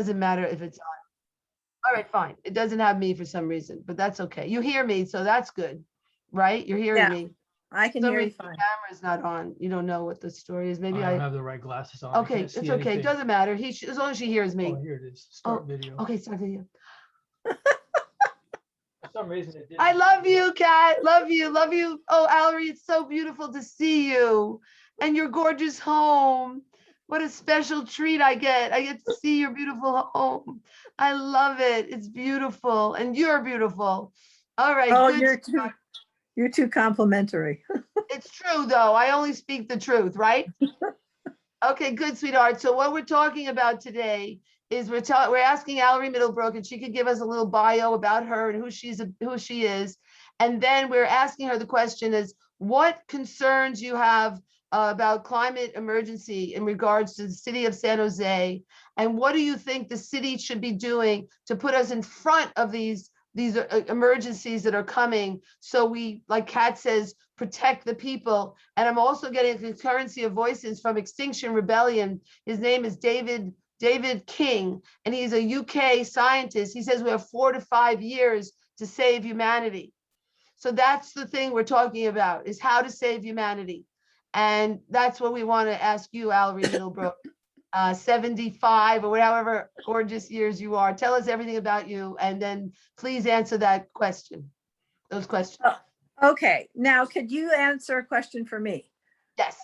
Doesn't matter if it's on. All right, fine. It doesn't have me for some reason, but that's okay. You hear me, so that's good, right? You're hearing Yeah, me. I can For some hear you reason, the fine. camera's not on. You don't know what the story is. Maybe I don't I. have the right glasses on. I Okay, can't it's see okay. anything. Doesn't matter. As long as she hears me. Oh, here it is. Start Oh, video. okay, start video. For some reason it didn't. I love you, Kat. Love you. Love you. Oh, Alrie, it's so beautiful to see you and your gorgeous home. What a special treat I get. I get to see your beautiful home. I love it. It's beautiful. And you're beautiful. All right. Oh, Good. you're too complimentary. It's true, though. I only speak the truth, right? Okay, good, sweetheart. So what we're talking about today is we're asking Alrie Middlebrook, and she could give us a little bio about her and who she is. And then we're asking her the question is, what concerns you have about climate emergency in regards to the city of San Jose? And what do you think the city should be doing to put us in front of these emergencies that are coming, so we, like Kat says, protect the people? And I'm also getting a concurrency of voices from Extinction Rebellion. His name is David King, and he's a UK scientist. He says we have 4 to 5 years to save humanity. So that's the thing we're talking about, is how to save humanity. And that's what we want to ask you, Alrie Middlebrook. 75 or however gorgeous years you are. Tell us everything about you, and then please answer those questions. Okay, now could you answer a question for me? Yes.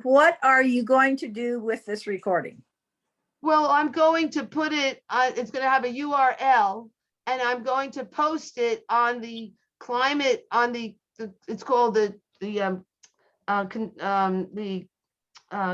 What are you going to do with this recording? Well, I'm going to put it, it's going to have a URL, and I'm going to post it on the climate, on it's called the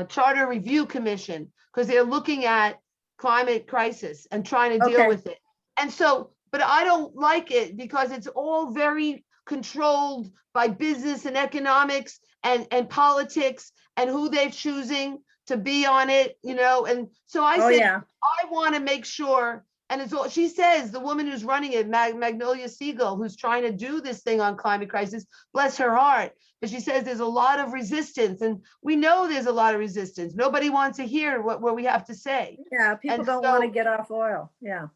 Charter Review Commission, because they're looking at climate crisis and trying to deal with it. And so, but I don't like it because it's all very controlled by business and economics and politics and who they're choosing to be on it, and so I said, I want to make sure. And it's all she says, the woman who's running it, Magnolia Siegel, who's trying to do this thing on climate crisis, bless her heart. But she says there's a lot of resistance, and we know there's a lot of resistance. Nobody wants to hear what we have to say. Yeah, people don't want to get off oil. Yeah.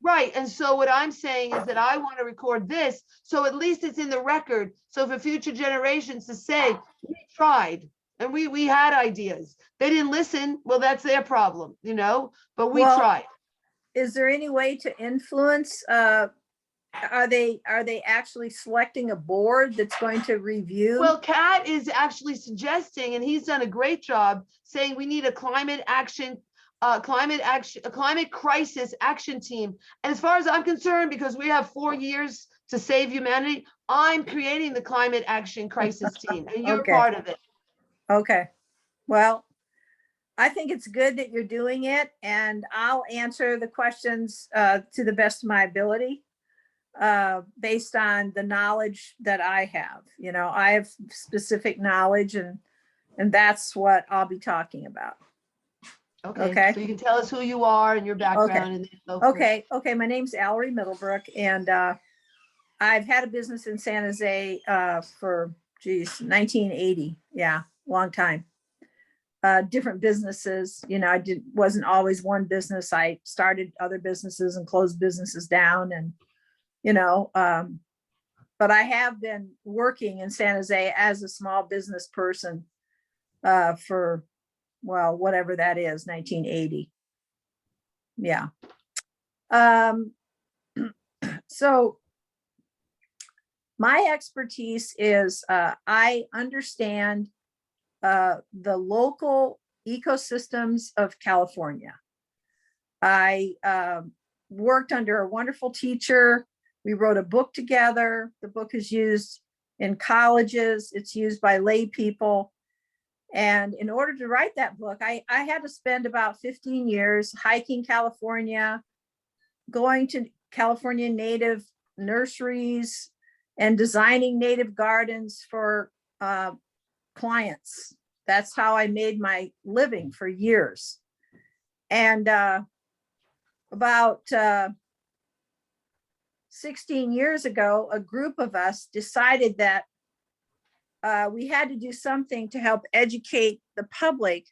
Right. And so what I'm saying is that I want to record this, so at least it's in the record. So for future generations to say, we tried and we had ideas. They didn't listen. Well, that's their problem, but we tried. Is there any way to influence? Are they actually selecting a board that's going to review? Well, Kat is actually suggesting, and he's done a great job, saying we need a climate crisis action team. And as far as I'm concerned, because we have 4 years to save humanity, I'm creating the climate action crisis team, and you're part of it. Okay. Well, I think it's good that you're doing it, and I'll answer the questions to the best of my ability based on the knowledge that I have. I have specific knowledge, and that's what I'll be talking about. Okay. So you can tell us who you are and your background. Okay. My name's Alrie Middlebrook, and I've had a business in San Jose for 1980. Yeah, long time. Different businesses, I wasn't always one business. I started other businesses and closed businesses down, and but I have been working in San Jose as a small business person for, well, whatever that is, 1980. Yeah. So my expertise is I understand the local ecosystems of California. I worked under a wonderful teacher. We wrote a book together. The book is used in colleges. It's used by lay people. And in order to write that book, I had to spend about 15 years hiking California, going to California native nurseries, and designing native gardens for clients. That's how I made my living for years. And about 16 years ago, a group of us decided that we had to do something to help educate the public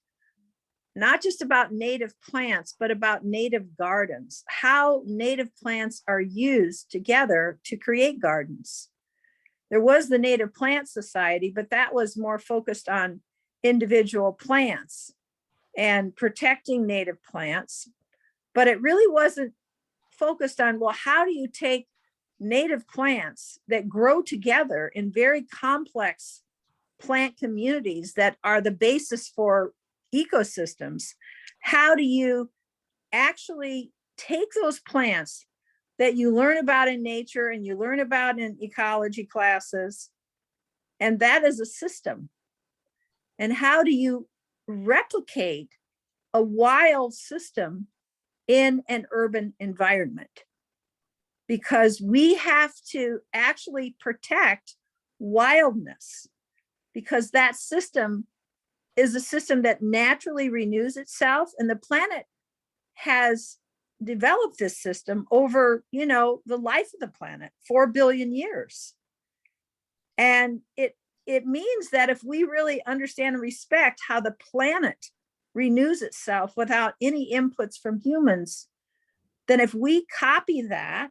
not just about native plants, but about native gardens, how native plants are used together to create gardens. There was the Native Plant Society, but that was more focused on individual plants and protecting native plants. But it really wasn't focused on, well, how do you take native plants that grow together in very complex plant communities that are the basis for ecosystems? How do you actually take those plants that you learn about in nature and you learn about in ecology classes, and that is a system, and how do you replicate a wild system in an urban environment? Because we have to actually protect wildness, because that system is a system that naturally renews itself, and the planet has developed this system over, the life of the planet, 4 billion years. And it means that if we really understand and respect how the planet renews itself without any inputs from humans, then if we copy that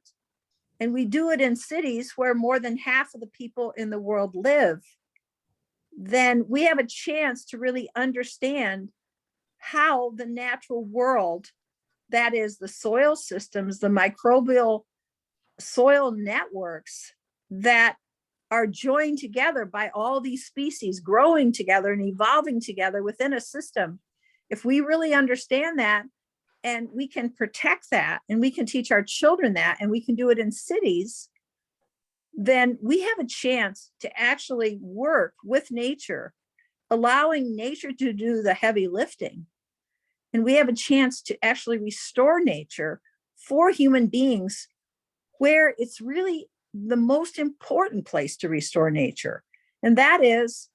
and we do it in cities where more than half of the people in the world live, then we have a chance to really understand how the natural world, that is the soil systems, the microbial soil networks that are joined together by all these species growing together and evolving together within a system. If we really understand that, and we can protect that, and we can teach our children that, and we can do it in cities, then we have a chance to actually work with nature, allowing nature to do the heavy lifting. And we have a chance to actually restore nature for human beings, where it's really the most important place to restore nature. And that is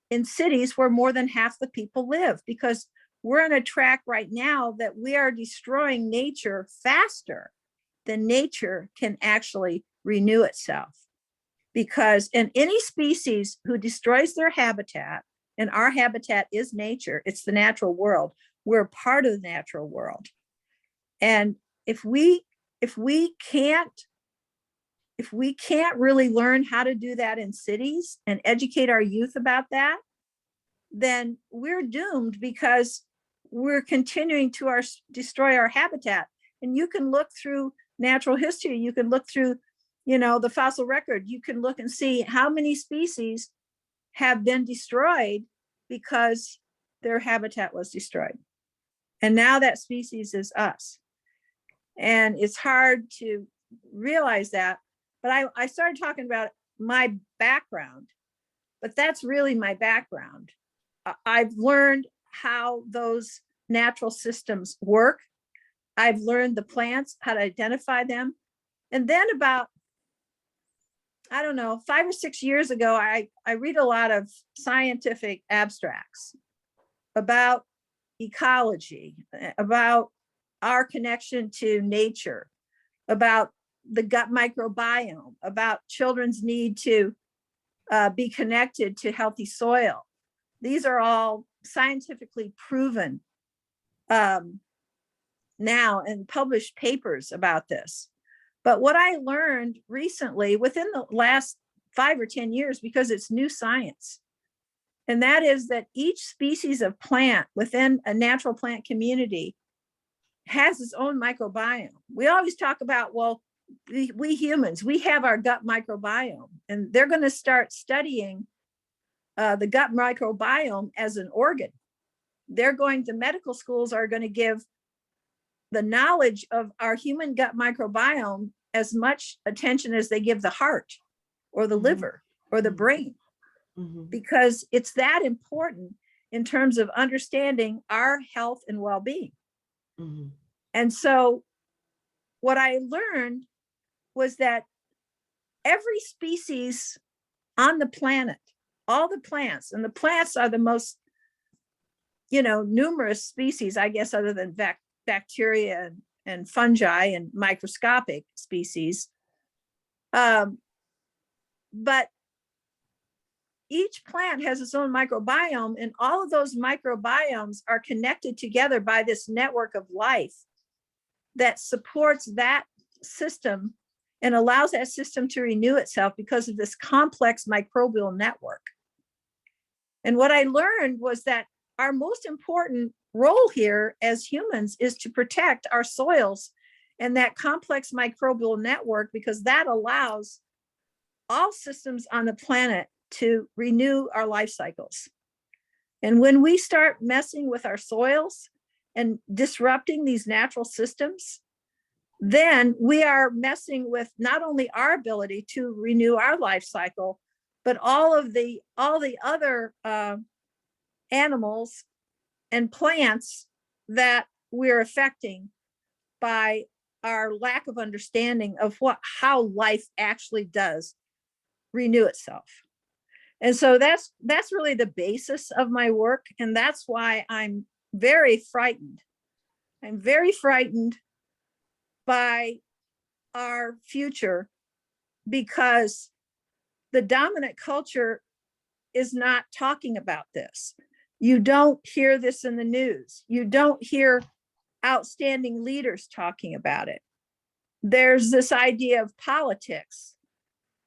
in cities where more than half the people live, because we're on a track right now that we are destroying nature faster than nature can actually renew itself. Because in any species who destroys their habitat, and our habitat is nature, it's the natural world, we're part of the natural world. And if we can't really learn how to do that in cities and educate our youth about that, then we're doomed, because we're continuing to destroy our habitat. And you can look through natural history, you can look through, the fossil record, you can look and see how many species have been destroyed because their habitat was destroyed. And now that species is us. And it's hard to realize that, but I started talking about my background, but that's really my background. I've learned how those natural systems work. I've learned the plants, how to identify them. And then about, 5 or 6 years ago, I read a lot of scientific abstracts about ecology, about our connection to nature, about the gut microbiome, about children's need to be connected to healthy soil. These are all scientifically proven now, and published papers about this. But what I learned recently, within the last 5 or 10 years, because it's new science, and that is that each species of plant within a natural plant community has its own microbiome. We always talk about, well, we humans, we have our gut microbiome, and they're going to start studying the gut microbiome as an organ. The medical schools are going to give the knowledge of our human gut microbiome as much attention as they give the heart or the liver or the brain, because it's that important in terms of understanding our health and well-being. And so what I learned was that every species on the planet, all the plants, and the plants are the most, numerous species, I guess, other than bacteria and fungi and microscopic species. But each plant has its own microbiome, and all of those microbiomes are connected together by this network of life that supports that system and allows that system to renew itself because of this complex microbial network. And what I learned was that our most important role here as humans is to protect our soils and that complex microbial network, because that allows all systems on the planet to renew our life cycles. And when we start messing with our soils and disrupting these natural systems, then we are messing with not only our ability to renew our life cycle, but all the other animals and plants that we're affecting by our lack of understanding of how life actually does renew itself. And so that's really the basis of my work. And that's why I'm very frightened. I'm very frightened by our future, because the dominant culture is not talking about this. You don't hear this in the news. You don't hear outstanding leaders talking about it. There's this idea of politics,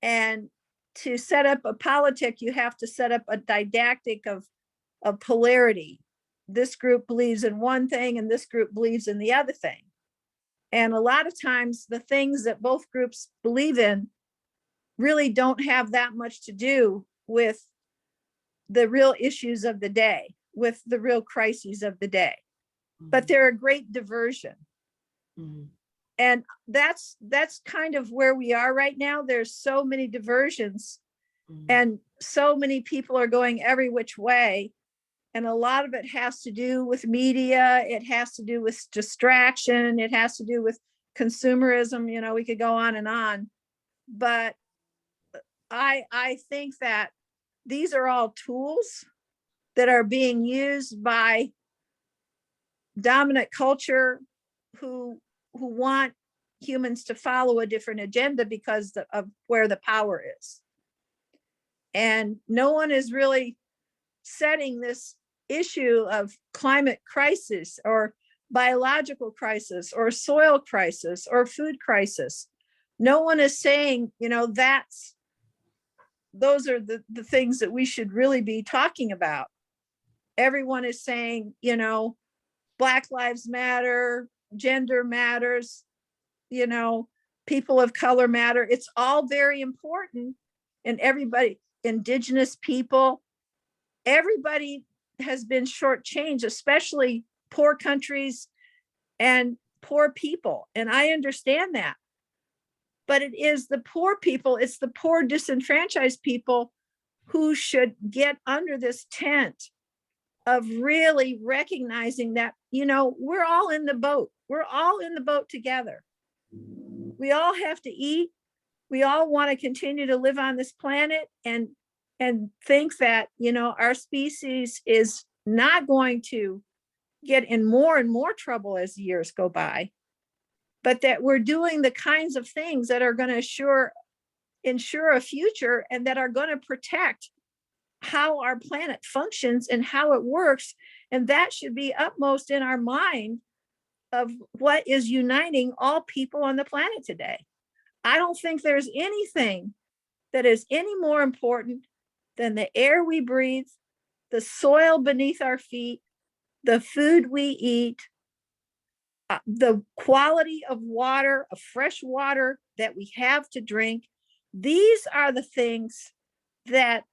and to set up a politic, you have to set up a didactic of polarity. This group believes in one thing and this group believes in the other thing. And a lot of times the things that both groups believe in really don't have that much to do with the real issues of the day, with the real crises of the day. But they're a great diversion. Mhm. And that's kind of where we are right now. There's so many diversions, and so many people are going every which way. And a lot of it has to do with media. It has to do with distraction. It has to do with consumerism. You know, we could go on. But I think that these are all tools that are being used by dominant culture who want humans to follow a different agenda because of where the power is. And no one is really setting this issue of climate crisis or biological crisis or soil crisis or food crisis. No one is saying, you know, those are the things that we should really be talking about. Everyone is saying, you know, Black Lives Matter, gender matters, you know, people of color matter. It's all very important. And everybody, indigenous people, everybody has been shortchanged, especially poor countries and poor people. And I understand that. But it is the poor people, it's the poor disenfranchised people who should get under this tent of really recognizing that, you know, we're all in the boat. We're all in the boat together. We all have to eat. We all want to continue to live on this planet, and think that, you know, our species is not going to get in more and more trouble as the years go by, but that we're doing the kinds of things that are going to ensure a future, and that are going to protect how our planet functions and how it works. And that should be upmost in our mind of what is uniting all people on the planet today. I don't think there's anything that is any more important than the air we breathe, the soil beneath our feet, the food we eat, the quality of water, of fresh water that we have to drink. These are the things that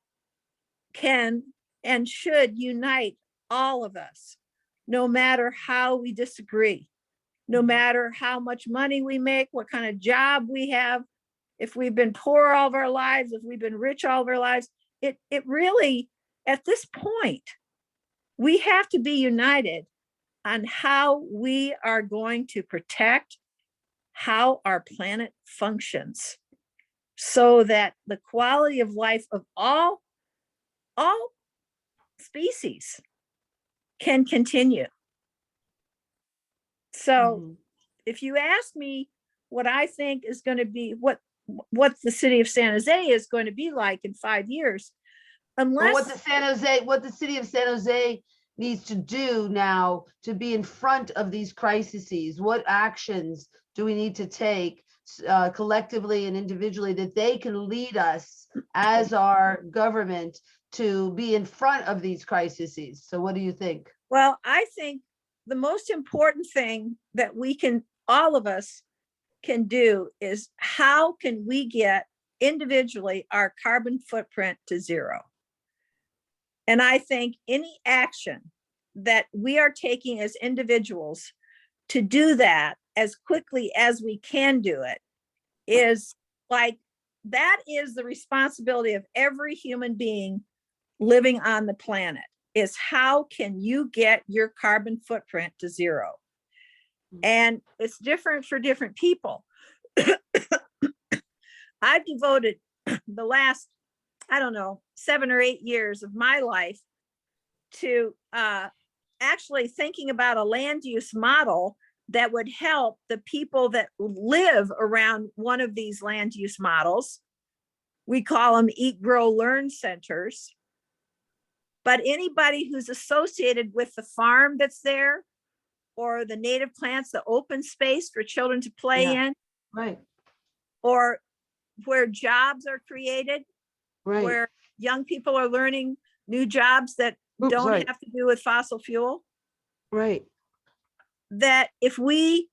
can and should unite all of us, no matter how we disagree, no matter how much money we make, what kind of job we have, if we've been poor all of our lives, if we've been rich all of our lives. It really, at this point, we have to be united on how we are going to protect how our planet functions, so that the quality of life of all species can continue. So if you ask me what I think is going to be, what the city of San Jose is going to be like in 5 years, Or what unless, the city of San Jose needs to do now to be in front of these crises? What actions do we need to take collectively and individually that they can lead us as our government to be in front of these crises? So what do you think? well, I think the most important thing that we can, all of us can do is how can we get individually our carbon footprint to zero? And I think any action that we are taking as individuals to do that as quickly as we can do it is like, that is the responsibility of every human being living on the planet, is how can you get your carbon footprint to zero? And it's different for different people. I've devoted the last, I don't know, 7 or 8 years of my life to actually thinking about a land use model that would help the people that live around one of these land use models. We call them Eat, Grow, Learn centers. But anybody who's associated with the farm that's there, or the native plants, the open space for children to play in, Right, or where jobs are created, right. where young people are learning new jobs that Oops, don't sorry. have to do with fossil fuel, Right. that if we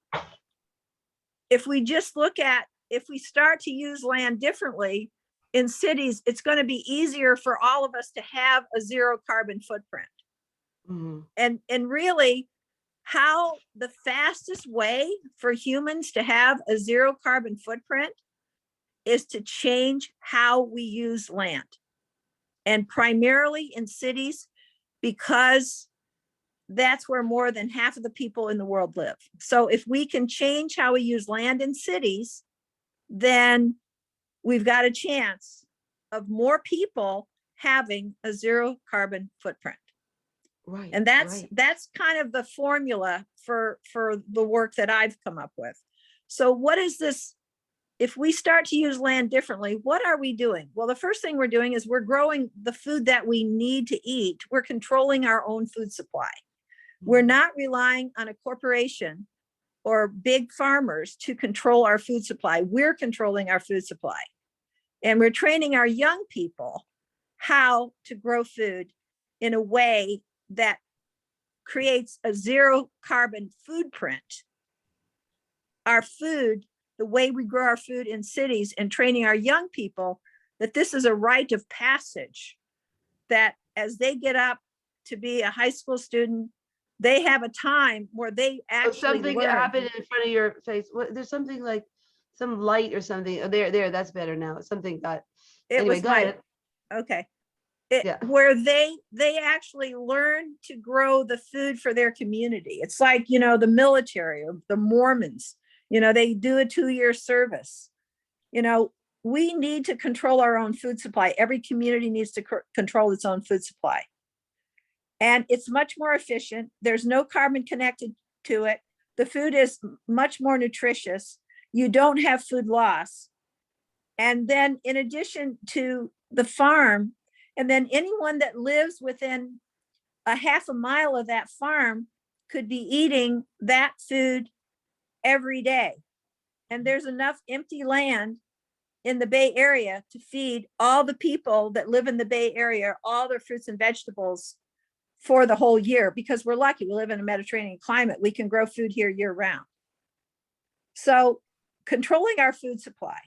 just look at, if we start to use land differently in cities, it's going to be easier for all of us to have a zero carbon footprint. Mhm. And really, how the fastest way for humans to have a zero carbon footprint is to change how we use land, and primarily in cities, because that's where more than half of the people in the world live. So if we can change how we use land in cities, then we've got a chance of more people having a zero carbon footprint. Right. And that's right. kind of the formula for the work that I've come up with. So what is this? If we start to use land differently, what are we doing? Well, the first thing we're doing is we're growing the food that we need to eat. We're controlling our own food supply. We're not relying on a corporation or big farmers to control our food supply. We're controlling our food supply. And we're training our young people how to grow food in a way that creates a zero carbon footprint. Our food, the way we grow our food in cities, and training our young people that this is a rite of passage, that as they get up to be a high school student, they have a time where they actually Something learn. happened in front of your face. What, there's something like some light or something. Oh, there, that's better now. Something got, It anyway, was go my, ahead. okay. Yeah. Where they actually learn to grow the food for their community. It's like, the military or the Mormons, they do a 2-year service. We need to control our own food supply. Every community needs to control its own food supply. And it's much more efficient. There's no carbon connected to it. The food is much more nutritious. You don't have food loss. And then in addition to the farm, and then anyone that lives within a half a mile of that farm could be eating that food every day. And there's enough empty land in the Bay Area to feed all the people that live in the Bay Area, all their fruits and vegetables for the whole year, because we're lucky. We live in a Mediterranean climate. We can grow food here year round. So controlling our food supply,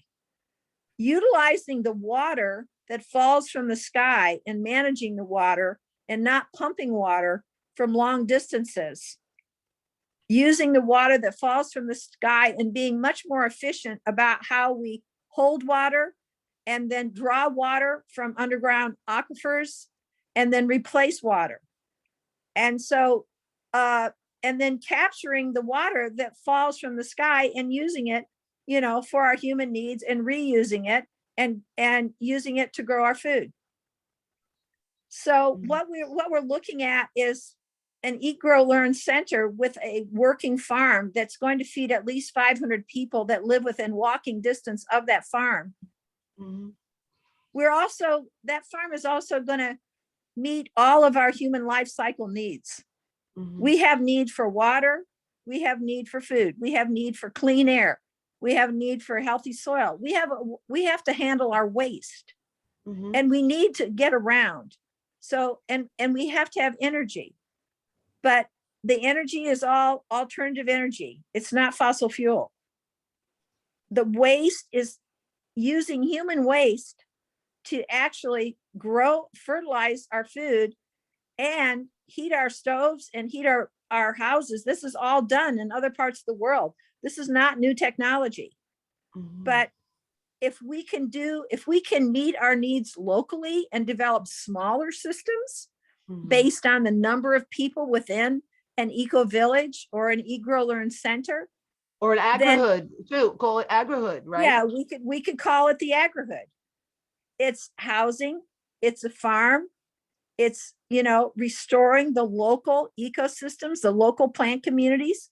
utilizing the water that falls from the sky and managing the water and not pumping water from long distances, using the water that falls from the sky and being much more efficient about how we hold water and then draw water from underground aquifers and then replace water. And so, and then capturing the water that falls from the sky and using it, for our human needs, and reusing it and using it to grow our food. So what we're looking at is an Eat, Grow, Learn center with a working farm that's going to feed at least 500 people that live within walking distance of that farm. Mhm. that farm is also going to meet all of our human life cycle needs. Mhm. We have need for water. We have need for food. We have need for clean air. We have need for healthy soil. We have to handle our waste, Mhm. and we need to get around. So, and we have to have energy, but the energy is all alternative energy. It's not fossil fuel. The waste is using human waste to actually grow, fertilize our food, and heat our stoves and heat our houses. This is all done in other parts of the world. This is not new technology. Mhm. But if we can meet our needs locally and develop smaller systems Mhm. based on the number of people within an eco village or an eGrow-Learn center, Or an then agrihood too, call it agrihood, right? yeah, we could call it the agrihood. It's housing, it's a farm, it's, restoring the local ecosystems, the local plant communities.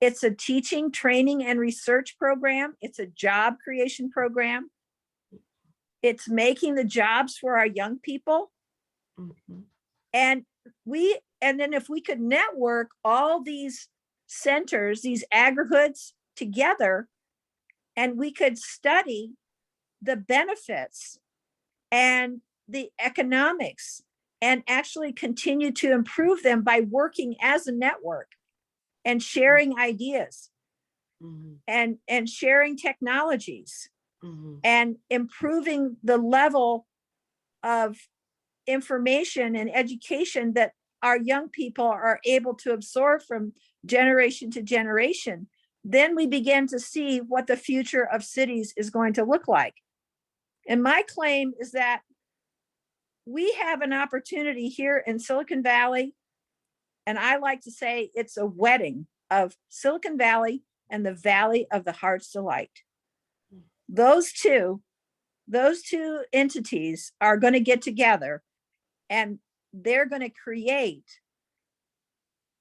It's a teaching, training, and research program. It's a job creation program. It's making the jobs for our young people. Mhm. And then if we could network all these centers, these agri-hoods together, and we could study the benefits and the economics and actually continue to improve them by working as a network and sharing ideas Mhm. and sharing technologies Mhm. and improving the level of information and education that our young people are able to absorb from generation to generation, then we begin to see what the future of cities is going to look like. And my claim is that we have an opportunity here in Silicon Valley, and I like to say it's a wedding of Silicon Valley and the Valley of the Heart's Delight. Those two entities are going to get together, and they're going to create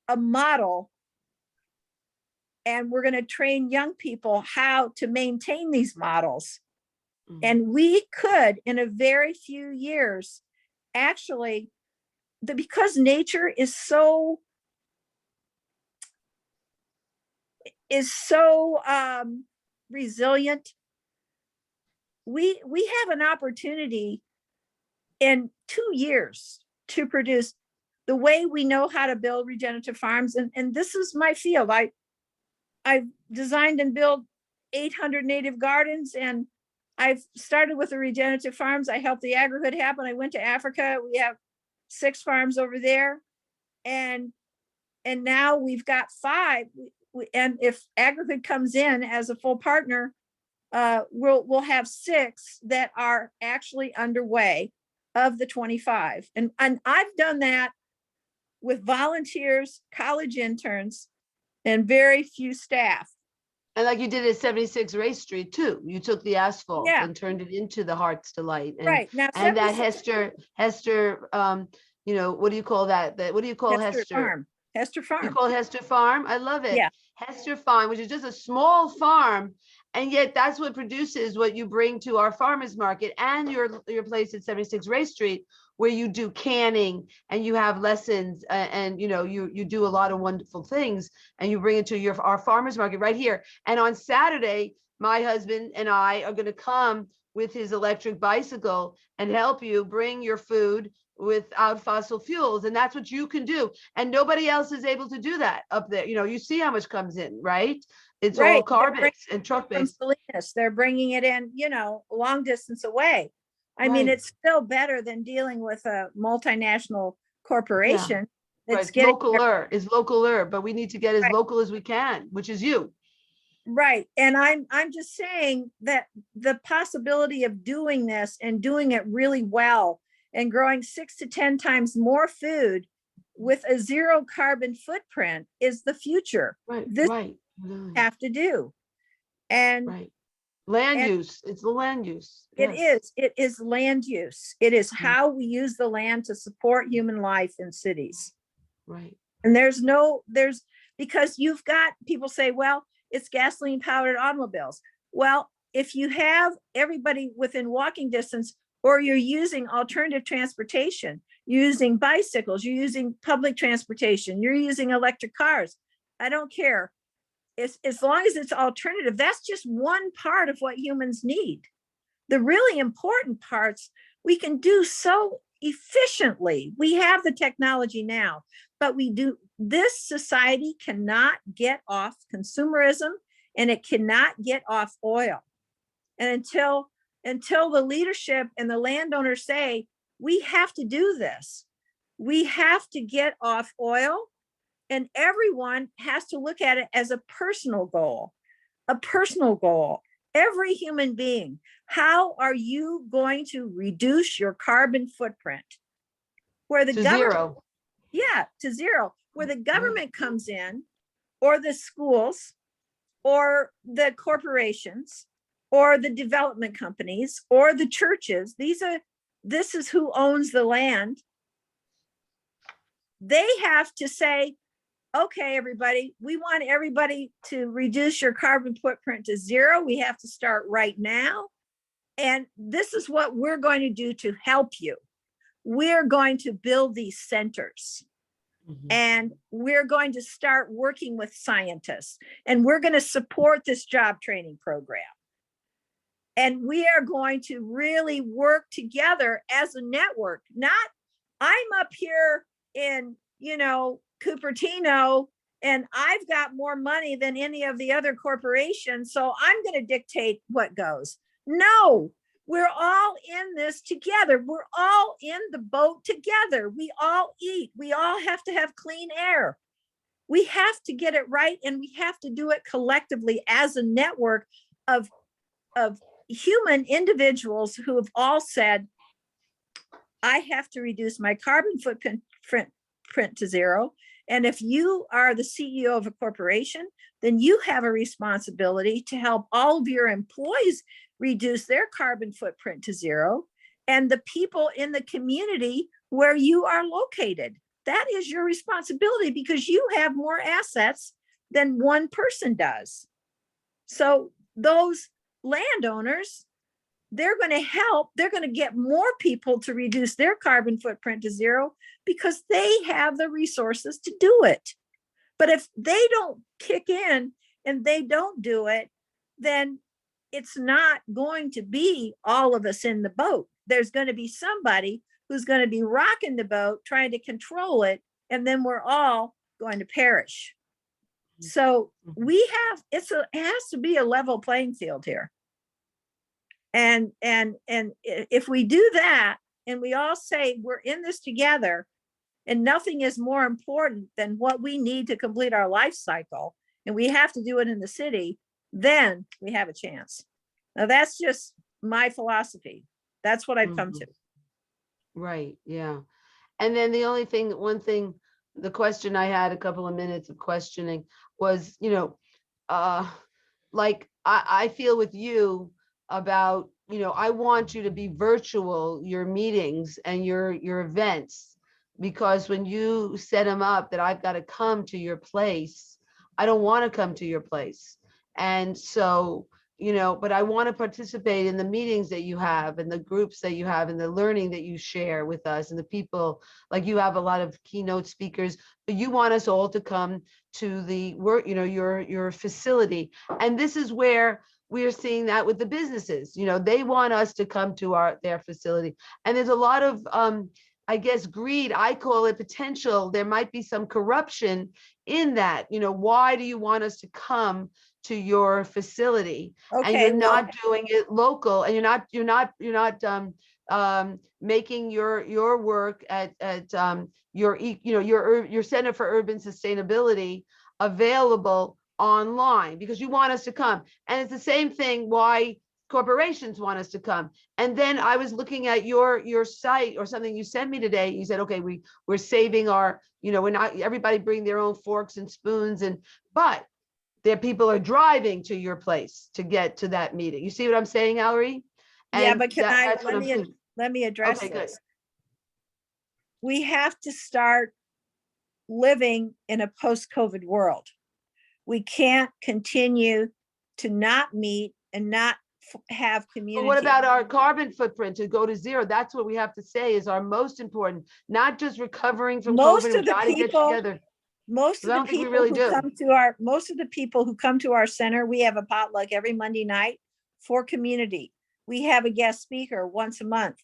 a model, and we're going to train young people how to maintain these models. Mhm. And we could, in a very few years, actually, because nature is so resilient, we have an opportunity in 2 years to produce the way we know how to build regenerative farms. And this is my field. I've designed and built 800 native gardens, and I've started with the regenerative farms. I helped the agrihood happen. I went to Africa. We have 6 farms over there, and now we've got 5. And if agrihood comes in as a full partner, we'll have 6 that are actually underway of the 25. And I've done that with volunteers, college interns, and very few staff. And like you did at 76 Race Street too. You took the asphalt Yeah. and turned it into the Heart's Delight. And Right. Now, and that 76 Hester, what do you call that? What do you call Hester Hester? Farm. Hester You Farm. call it Hester Farm? I love it. Yeah. Hester Farm, which is just a small farm, and yet that's what produces what you bring to our farmers market and your place at 76 Race Street, where you do canning and you have lessons, and you do a lot of wonderful things, and you bring it to our farmers market right here. And on Saturday, my husband and I are going to come with his electric bicycle and help you bring your food without fossil fuels. And that's what you can do. And nobody else is able to do that up there. You see how much comes in, right? It's all Right. car They're based and truck from based. Salinas. They're bringing it in, long distance away. I mean, Right. it's still better than dealing with a multinational Yeah. corporation Right. that's getting It's localer, but we need to get as Right. local as we can, which is you. right. And I'm just saying that the possibility of doing this and doing it really well and growing 6 to 10 times more food with a zero carbon footprint is the future. Right. This Right. Really. have to do. And Right. Land and use. It's the land use. it Yes. is land use. It is Mm. how we use the land to support human life in cities. Right. And because you've got people say, well, it's gasoline powered automobiles. Well, if you have everybody within walking distance or you're using alternative transportation, using bicycles, you're using public transportation, you're using electric cars. I don't care. As long as it's alternative, that's just one part of what humans need. The really important parts we can do so efficiently. We have the technology now, but this society cannot get off consumerism, and it cannot get off oil. And until the leadership and the landowners say, we have to do this, we have to get off oil, and everyone has to look at it as a personal goal, Every human being, how are you going to reduce your carbon footprint? Where the To government, zero. yeah, to zero, where the government comes in, or the schools, or the corporations, or the development companies, or the churches. This is who owns the land. They have to say, okay, everybody, we want everybody to reduce your carbon footprint to zero. We have to start right now. And this is what we're going to do to help you. We're going to build these centers. And we're going to start working with scientists, and we're going to support this job training program. And we are going to really work together as a network. Not, I'm up here in, Cupertino, and I've got more money than any of the other corporations, so I'm going to dictate what goes. No, we're all in this together. We're all in the boat together. We all eat. We all have to have clean air. We have to get it right, and we have to do it collectively as a network of human individuals who have all said, I have to reduce my carbon footprint to zero. And if you are the CEO of a corporation, then you have a responsibility to help all of your employees reduce their carbon footprint to zero, and the people in the community where you are located. That is your responsibility, because you have more assets than one person does. So those landowners, they're going to help. They're going to get more people to reduce their carbon footprint to zero because they have the resources to do it. But if they don't kick in and they don't do it, then it's not going to be all of us in the boat. There's going to be somebody who's going to be rocking the boat, trying to control it, and then we're all going to perish. So it has to be a level playing field here. And if we do that, and we all say we're in this together, and nothing is more important than what we need to complete our life cycle, and we have to do it in the city, then we have a chance. Now, that's just my philosophy. That's what I've come to. Right. Yeah. And then the question I had, a couple of minutes of questioning was, like I feel with you about, I want you to be virtual, your meetings and your events, because when you set them up that I've got to come to your place, I don't want to come to your place. And so, but I want to participate in the meetings that you have and the groups that you have and the learning that you share with us and the people. Like, you have a lot of keynote speakers, but you want us all to come to the work, your facility. And this is where we're seeing that with the businesses. They want us to come to their facility. And there's a lot of I guess greed, I call it potential. There might be some corruption in that. Why do you want us to come to your facility? Okay, and you're not doing it local, and you're not making your work at your Center for Urban Sustainability available online, because you want us to come. And it's the same thing why corporations want us to come. And then I was looking at your site or something you sent me today. You said, okay, we're saving our, we're not, everybody bring their own forks and spoons, but there people are driving to your place to get to that meeting. You see what I'm saying, Alrie? Yeah, And but let me address Okay, good. this. We have to start living in a post-COVID world. We can't continue to not meet and not have But community. what about our carbon footprint to go to zero? That's what we have to say is our most important, not just recovering from Most COVID. We of the got to get people- together. Most I of the don't think we people really who do. come to most of the people who come to our center, we have a potluck every Monday night for community. We have a guest speaker once a month.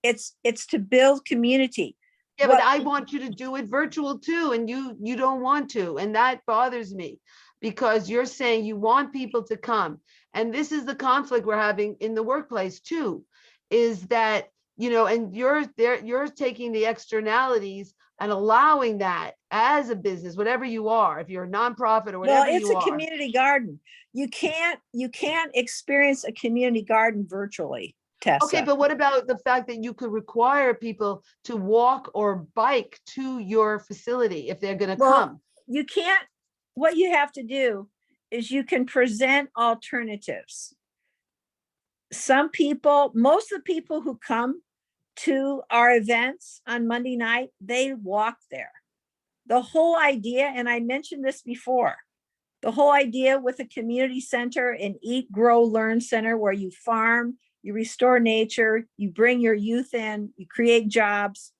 It's to build community. Yeah, but What- I want you to do it virtual too, and you don't want to, and that bothers me because you're saying you want people to come, and this is the conflict we're having in the workplace too, is that, you know, and you're there, you're taking the externalities and allowing that as a business, whatever you are, if you're a nonprofit or Well, whatever it's you a are. community garden. You can't experience a community garden virtually, Tessa. Okay, but what about the fact that you could require people to walk or bike to your facility if they're gonna Well, come? you can't, what you have to do is you can present alternatives. Some people, most of the people who come to our events on Monday night, they walk there. The whole idea, and I mentioned this before, the whole idea with a community center, an eat, grow, learn center where you farm, you restore nature, you bring your youth in, you create jobs.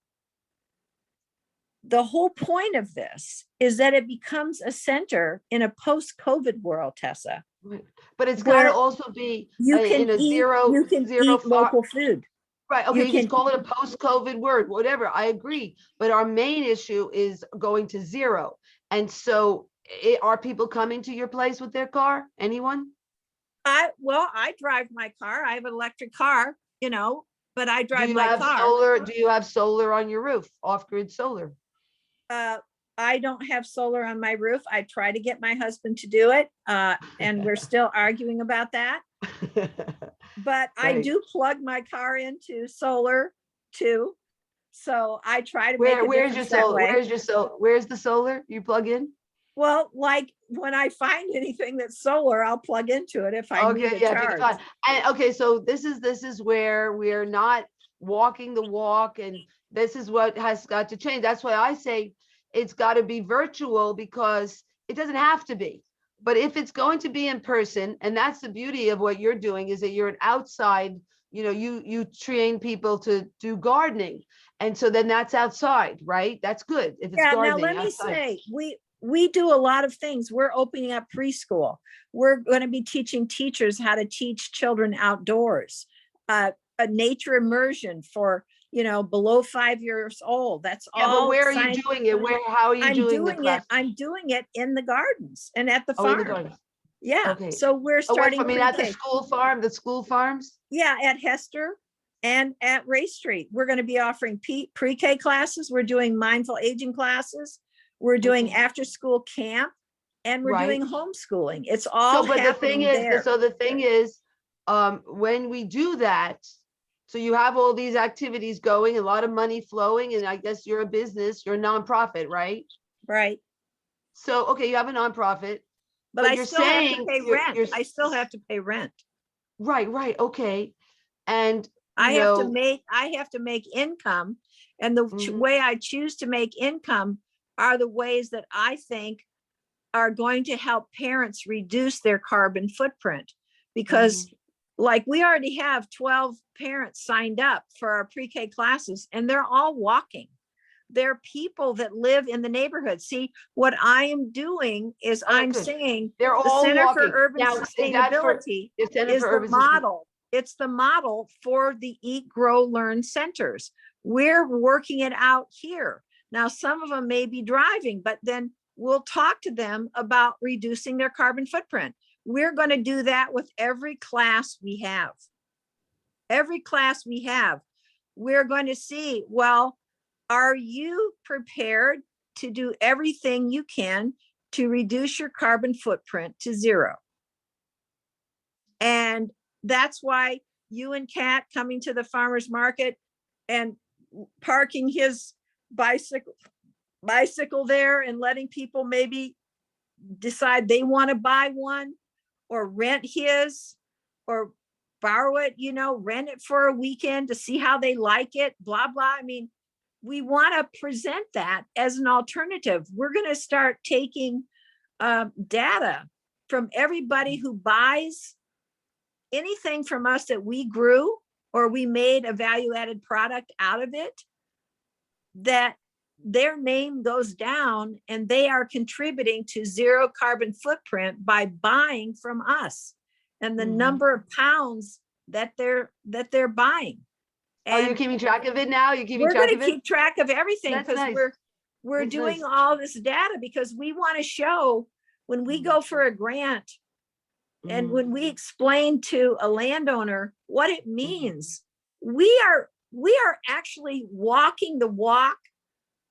The whole point of this is that it becomes a center in a post-COVID world, Tessa. Right. But it's Where gotta also be You can in a eat, zero, you can zero. eat local food. Right, you okay, you can just call it a post-COVID word, whatever, I agree. But our main issue is going to zero. And so are people coming to your place with their car? Anyone? I drive my car. I have an electric car, you know, but I Do drive you my have car. solar? Do you have solar on your roof, off-grid solar? I don't have solar on my roof. I try to get my husband to do it, and we're still arguing about that. But I Right. do plug my car into solar too. So I try to make a Where's your difference that solar? way. Where's the solar you plug in? Well, like when I find anything that's solar, I'll plug into it if I need Okay, a yeah, if you can charge. find, and okay, so this is where we're not walking the walk, and this is what has got to change. That's why I say it's got to be virtual because it doesn't have to be. But if it's going to be in person, and that's the beauty of what you're doing, is that you're an outside, you know, you train people to do gardening. And so then that's outside, right? That's good if it's Yeah, now gardening let me outside. say, we do a lot of things. We're opening up preschool. We're going to be teaching teachers how to teach children outdoors. A nature immersion for, you know, below 5 years old. That's Yeah, but all. where are you doing it? How are you doing the class? I'm doing it in the gardens and at the Oh, in the farm. gardens. Yeah. Okay. So we're Oh, wait, starting I mean, at the pre-K. school farm, the school farms? Yeah, at Hester and at Ray Street. We're going to be offering pre-K classes. We're doing mindful aging classes. We're doing Okay. after school camp, and we're Right. doing homeschooling. It's all So, but the thing happening is, there. so the thing is, when we do that, so you have all these activities going, a lot of money flowing, and I guess you're a business, you're a nonprofit, right? Right. So, okay, you have a nonprofit, But but I you're still have to saying pay rent. I still have to pay rent. right, okay. And, I you have to know, make income. And the Mhm. way I choose to make income are the ways that I think are going to help parents reduce their carbon footprint. Because like we already have 12 parents signed up for our pre-K classes, and they're all walking. They're people that live in the neighborhood. See, what I am doing is I'm good. saying They're the all Center walking. for Urban Now, is that for Sustainability the Center is for the Urban Sustain- model. It's the model for the Eat, Grow, Learn centers. We're working it out here. Now, some of them may be driving, but then we'll talk to them about reducing their carbon footprint. We're going to do that with every class we have. Every class we have, we're going to see, well, are you prepared to do everything you can to reduce your carbon footprint to zero? And that's why you and Kat coming to the farmer's market and parking his bicycle there and letting people maybe decide they want to buy one or rent his or borrow it, you know, rent it for a weekend to see how they like it, blah, blah. I mean, we want to present that as an alternative. We're going to start taking data from everybody who buys anything from us that we grew or we made a value added product out of it, that their name goes down and they are contributing to zero carbon footprint by buying from us and the Mhm. number of pounds that they're buying. Are you And keeping track of it now? You're keeping we're track going of to it? keep track of everything That's because nice. we're That's doing nice. all this data because we want to show when we go for a grant and Mhm. when we explain to a landowner what it means, we are actually walking the walk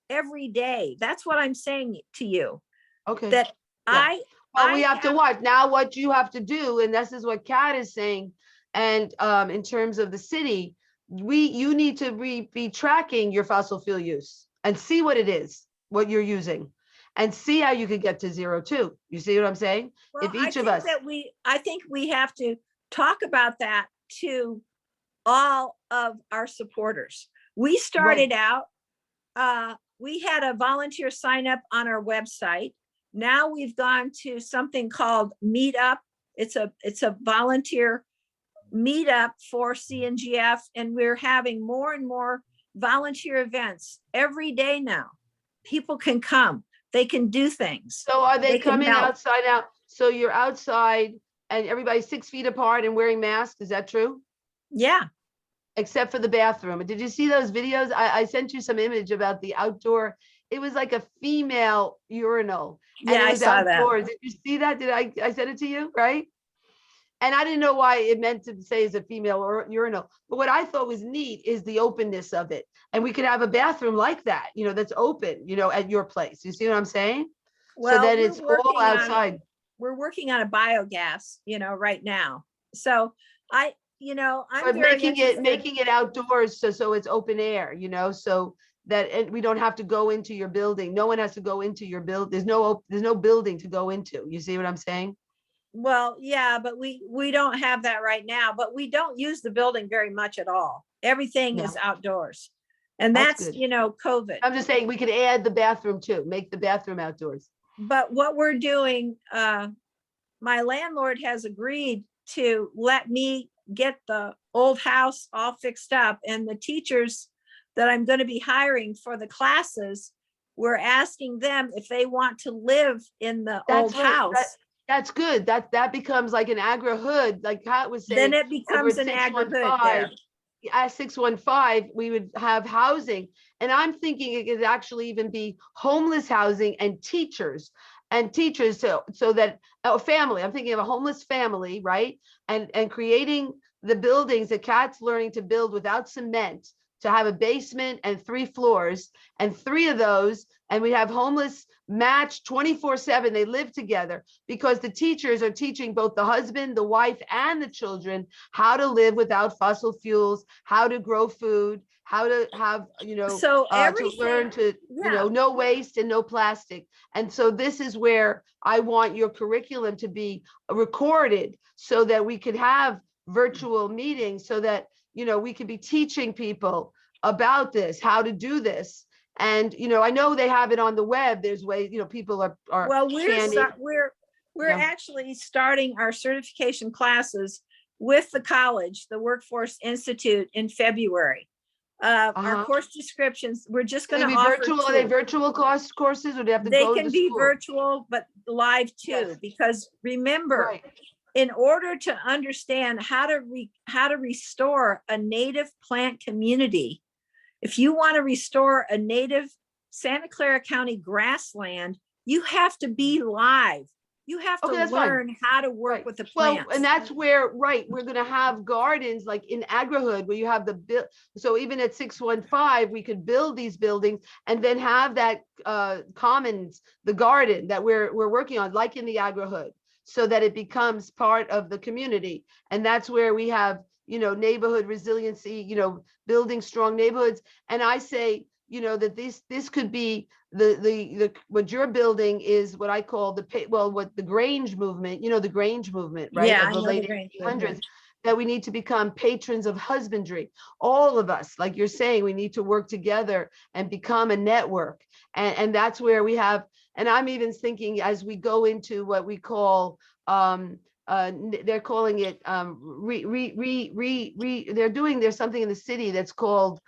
every day. That's what I'm saying to you. Okay. That Yeah. Well, we I have to watch now what you have to do, and this is what Kat is saying. And in terms of the city, you need to be tracking your fossil fuel use and see what it is, what you're using, and see how you could get to zero too. You see what I'm saying? well, If each of us, I think we have to talk about that to all of our supporters. We started out, we had a volunteer sign up on our website. Now we've gone to something called Meetup. It's a volunteer meetup for CNGF, and we're having more and more volunteer events every day now. People can come, they can do things. so are they can coming help. outside out? So you're outside and everybody's 6 feet apart and wearing masks. Is that true? Yeah, Except for the bathroom. Did you see those videos? I sent you some image about the outdoor. It was like a female urinal and yeah, it I was saw that. outdoors. Did you see that? Did I sent it to you, right? And I didn't know why it meant to say it's a female or urinal. But what I thought was neat is the openness of it. And we could have a bathroom like that, that's open, at your place. You see what I'm saying? So Well, then it's all outside. we're working on a biogas, right now. So I'm But very making it outdoors so it's open air, so that we don't have to go into your building. No one has to go into your build. There's no building to go into. You see what I'm saying? Well, yeah, but we don't have that right now, but we don't use the building very much at all. Everything is outdoors. And That's that's, good. COVID. I'm just saying we could add the bathroom too, make the bathroom outdoors. But what we're doing, my landlord has agreed to let me get the old house all fixed up, and the teachers that I'm going to be hiring for the classes, we're asking them if they want to live in the old Right. house. That's good. That becomes like an agri-hood, like Kat was saying. Then it becomes an agri-hood there. At 615, we would have housing. And I'm thinking it could actually even be homeless housing and teachers so that a family, I'm thinking of a homeless family, right? And creating the buildings that Kat's learning to build without cement, to have a basement and 3 floors, and 3 of those, and we have homeless matched 24/7. They live together because the teachers are teaching both the husband, the wife, and the children how to live without fossil fuels, how to grow food, how to have, So to learn to, no waste and no plastic. And so this is where I want your curriculum to be recorded so that we could have virtual meetings so that, we could be teaching people about this, how to do this. And, I know they have it on the web. There's ways, people are well, we're Yeah. actually starting our certification classes with the college, the Workforce Institute, in February. Our course descriptions, we're just going to offer virtual. Are they virtual courses, or do they have to they go to can the be school? virtual, but live too, Yes. because remember, Right. in order to understand how to restore a native plant community, if you want to restore a native Santa Clara County grassland, you have to be live. You have to that's fine. learn how to work Right. with the plants. Well, and that's where, we're going to have gardens like in agri-hood where you have so even at 615, we could build these buildings and then have that commons, the garden that we're working on, like in the agri-hood, so that it becomes part of the community. And that's where we have, neighborhood resiliency, building strong neighborhoods. And I say, that this could be the what you're building is what I call what the Grange movement, the Grange movement, right? Yeah, Of the late 1800s, that we need to become patrons of husbandry. All of us, like you're saying, we need to work together and become a network. And that's where we have, and I'm even thinking as we go into what we call they're calling it, there's something in the city that's called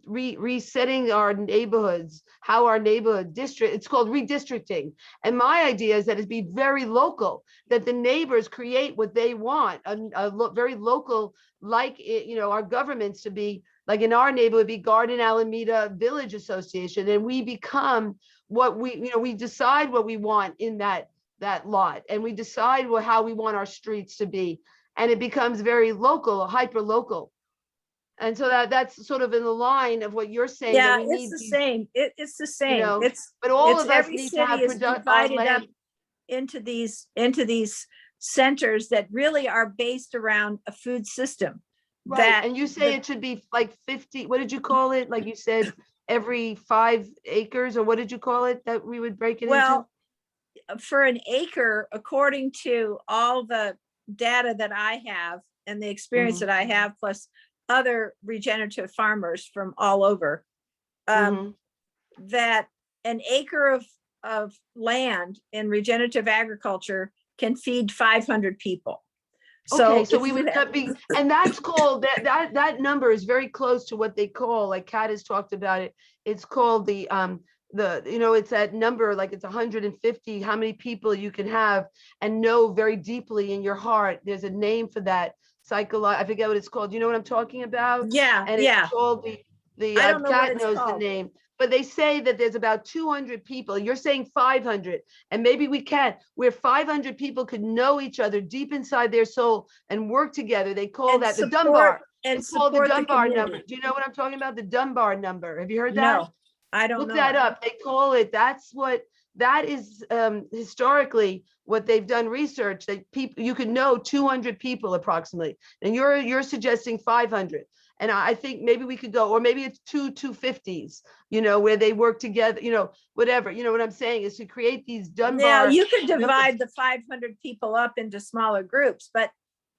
resetting our neighborhoods, how our neighborhood district, it's called redistricting. And my idea is that it be very local, that the neighbors create what they want, very local, like, our governments to be, like in our neighborhood, be Garden Alameda Village Association, and we become what we decide what we want in that lot, and we decide how we want our streets to be, and it becomes very local, hyper local. And so that's sort of in the line of what you're saying. Yeah, that we it's need the these, same. It's the same. know, It's but all it's of us every need to city have is divided up land. into these centers that really are based around a food system. Right, That and you say the- it should be like 50, what did you call it? Like you said, every 5 acres, or what did you call it that we would break it into? well, for an acre, according to all the data that I have and the experience Mhm. that I have, plus other regenerative farmers from all over, Mhm. that an acre of land in regenerative agriculture can feed 500 people. Okay, so if we you would have- be, and that's called, that number is very close to what they call, like Kat has talked about it. It's called it's that number, like it's 150, how many people you can have and know very deeply in your heart. There's a name for that, I forget what it's called. You know what I'm talking about? Yeah, And yeah. it's called I don't know what Kat it's knows the called. name, but they say that there's about 200 people. You're saying 500, and maybe we can, where 500 people could know each other deep inside their soul and work together. They call And that the support- Dunbar. and It's called the support the Dunbar community. number. Do you know what I'm talking about? The Dunbar number. Have you heard that? No, I don't Look know. that it. up. They call it, that is historically what they've done research, that people, you could know 200 people approximately, and you're suggesting 500. And I think maybe we could go, or maybe it's 250s, where they work together, whatever, what I'm saying is to create these Now, Dunbar. you could divide the 500 people up into smaller groups, but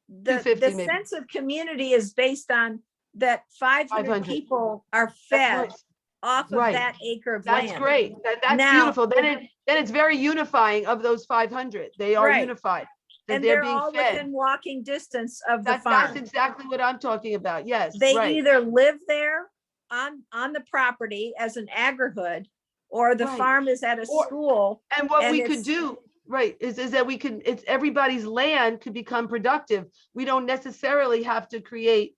the 250 maybe. sense of community is based on that 500 500. people are That's fed nice. off of Right. that acre of That's land. great. That's Now, beautiful. Then it's very unifying of those 500. They are Right. unified. That And they're they're being all fed. within walking distance of the That's farm. exactly what I'm talking about. Yes, They right. either live there on the property as an agrihood, or the Right. farm is at a Or- school. And what and we could it's- do, right, is that it's everybody's land could become productive. We don't necessarily have to create,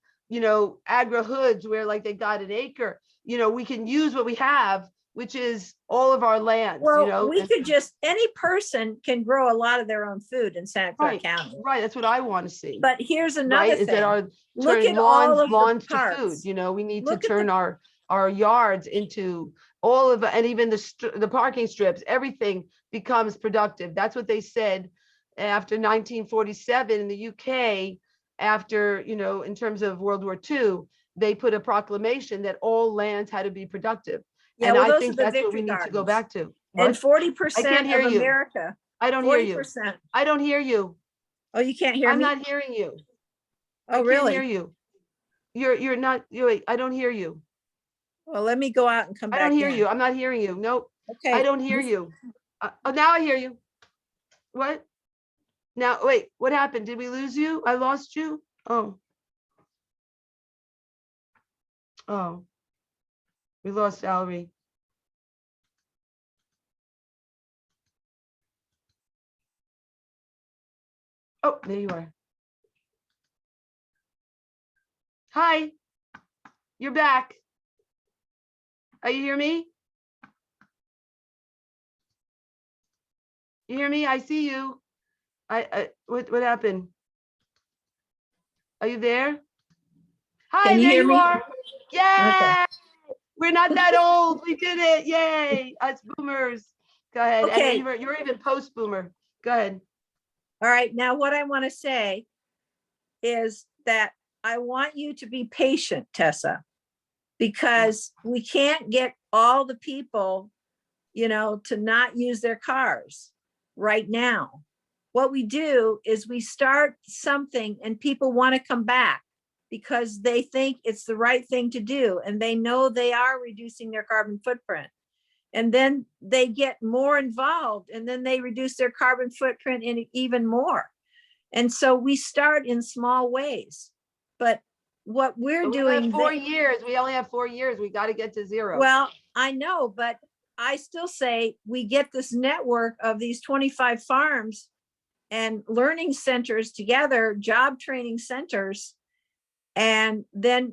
agri-hoods where like they got an acre. We can use what we have, which is all of our lands, Well, we and- could any person can grow a lot of their own food in Santa Clara Right, County. right, that's what I want to see. But here's Right, another is that thing. our Look turn at all of the lawns to parks. food, we need to Look at turn our yards into all of, and even the parking strips, everything becomes productive. That's what they said after 1947 in the UK, after, in terms of World War II, they put a proclamation that all lands had to be productive. Yeah, And well, I those think are the that's what we victory need to go gardens. back to. And What? 40% hear of you. America, I don't hear you. 40%. I don't hear you. Oh, you can't hear I'm me? not hearing you. I Oh, can't really? hear you. You're not, wait, I don't hear you. Well, let me go out and come I back don't hear in. you. I'm not hearing you. Nope. Okay. I don't hear you. Oh, now I hear you. What? Now, wait, what happened? Did we lose you? I lost you? Oh. Oh. We lost Alrie. Oh, there you are. Hi. You're back. Are you hear me? You hear me? I see you. What happened? Are you there? Hi, Can you there hear you me? are. Yay! Okay. We're not that old. We did it. Yay. Us boomers. Go ahead. Okay. And you're even post boomer. Go ahead. All right. Now, what I want to say is that I want you to be patient, Tessa, because we can't get all the people, to not use their cars right now. What we do is we start something and people want to come back because they think it's the right thing to do, and they know they are reducing their carbon footprint. And then they get more involved, and then they reduce their carbon footprint in even more. And so we start in small ways, but what we're But we only doing, have 4 years. We only have 4 years. We got to get to zero. well, I know, but I still say we get this network of these 25 farms and learning centers together, job training centers. And then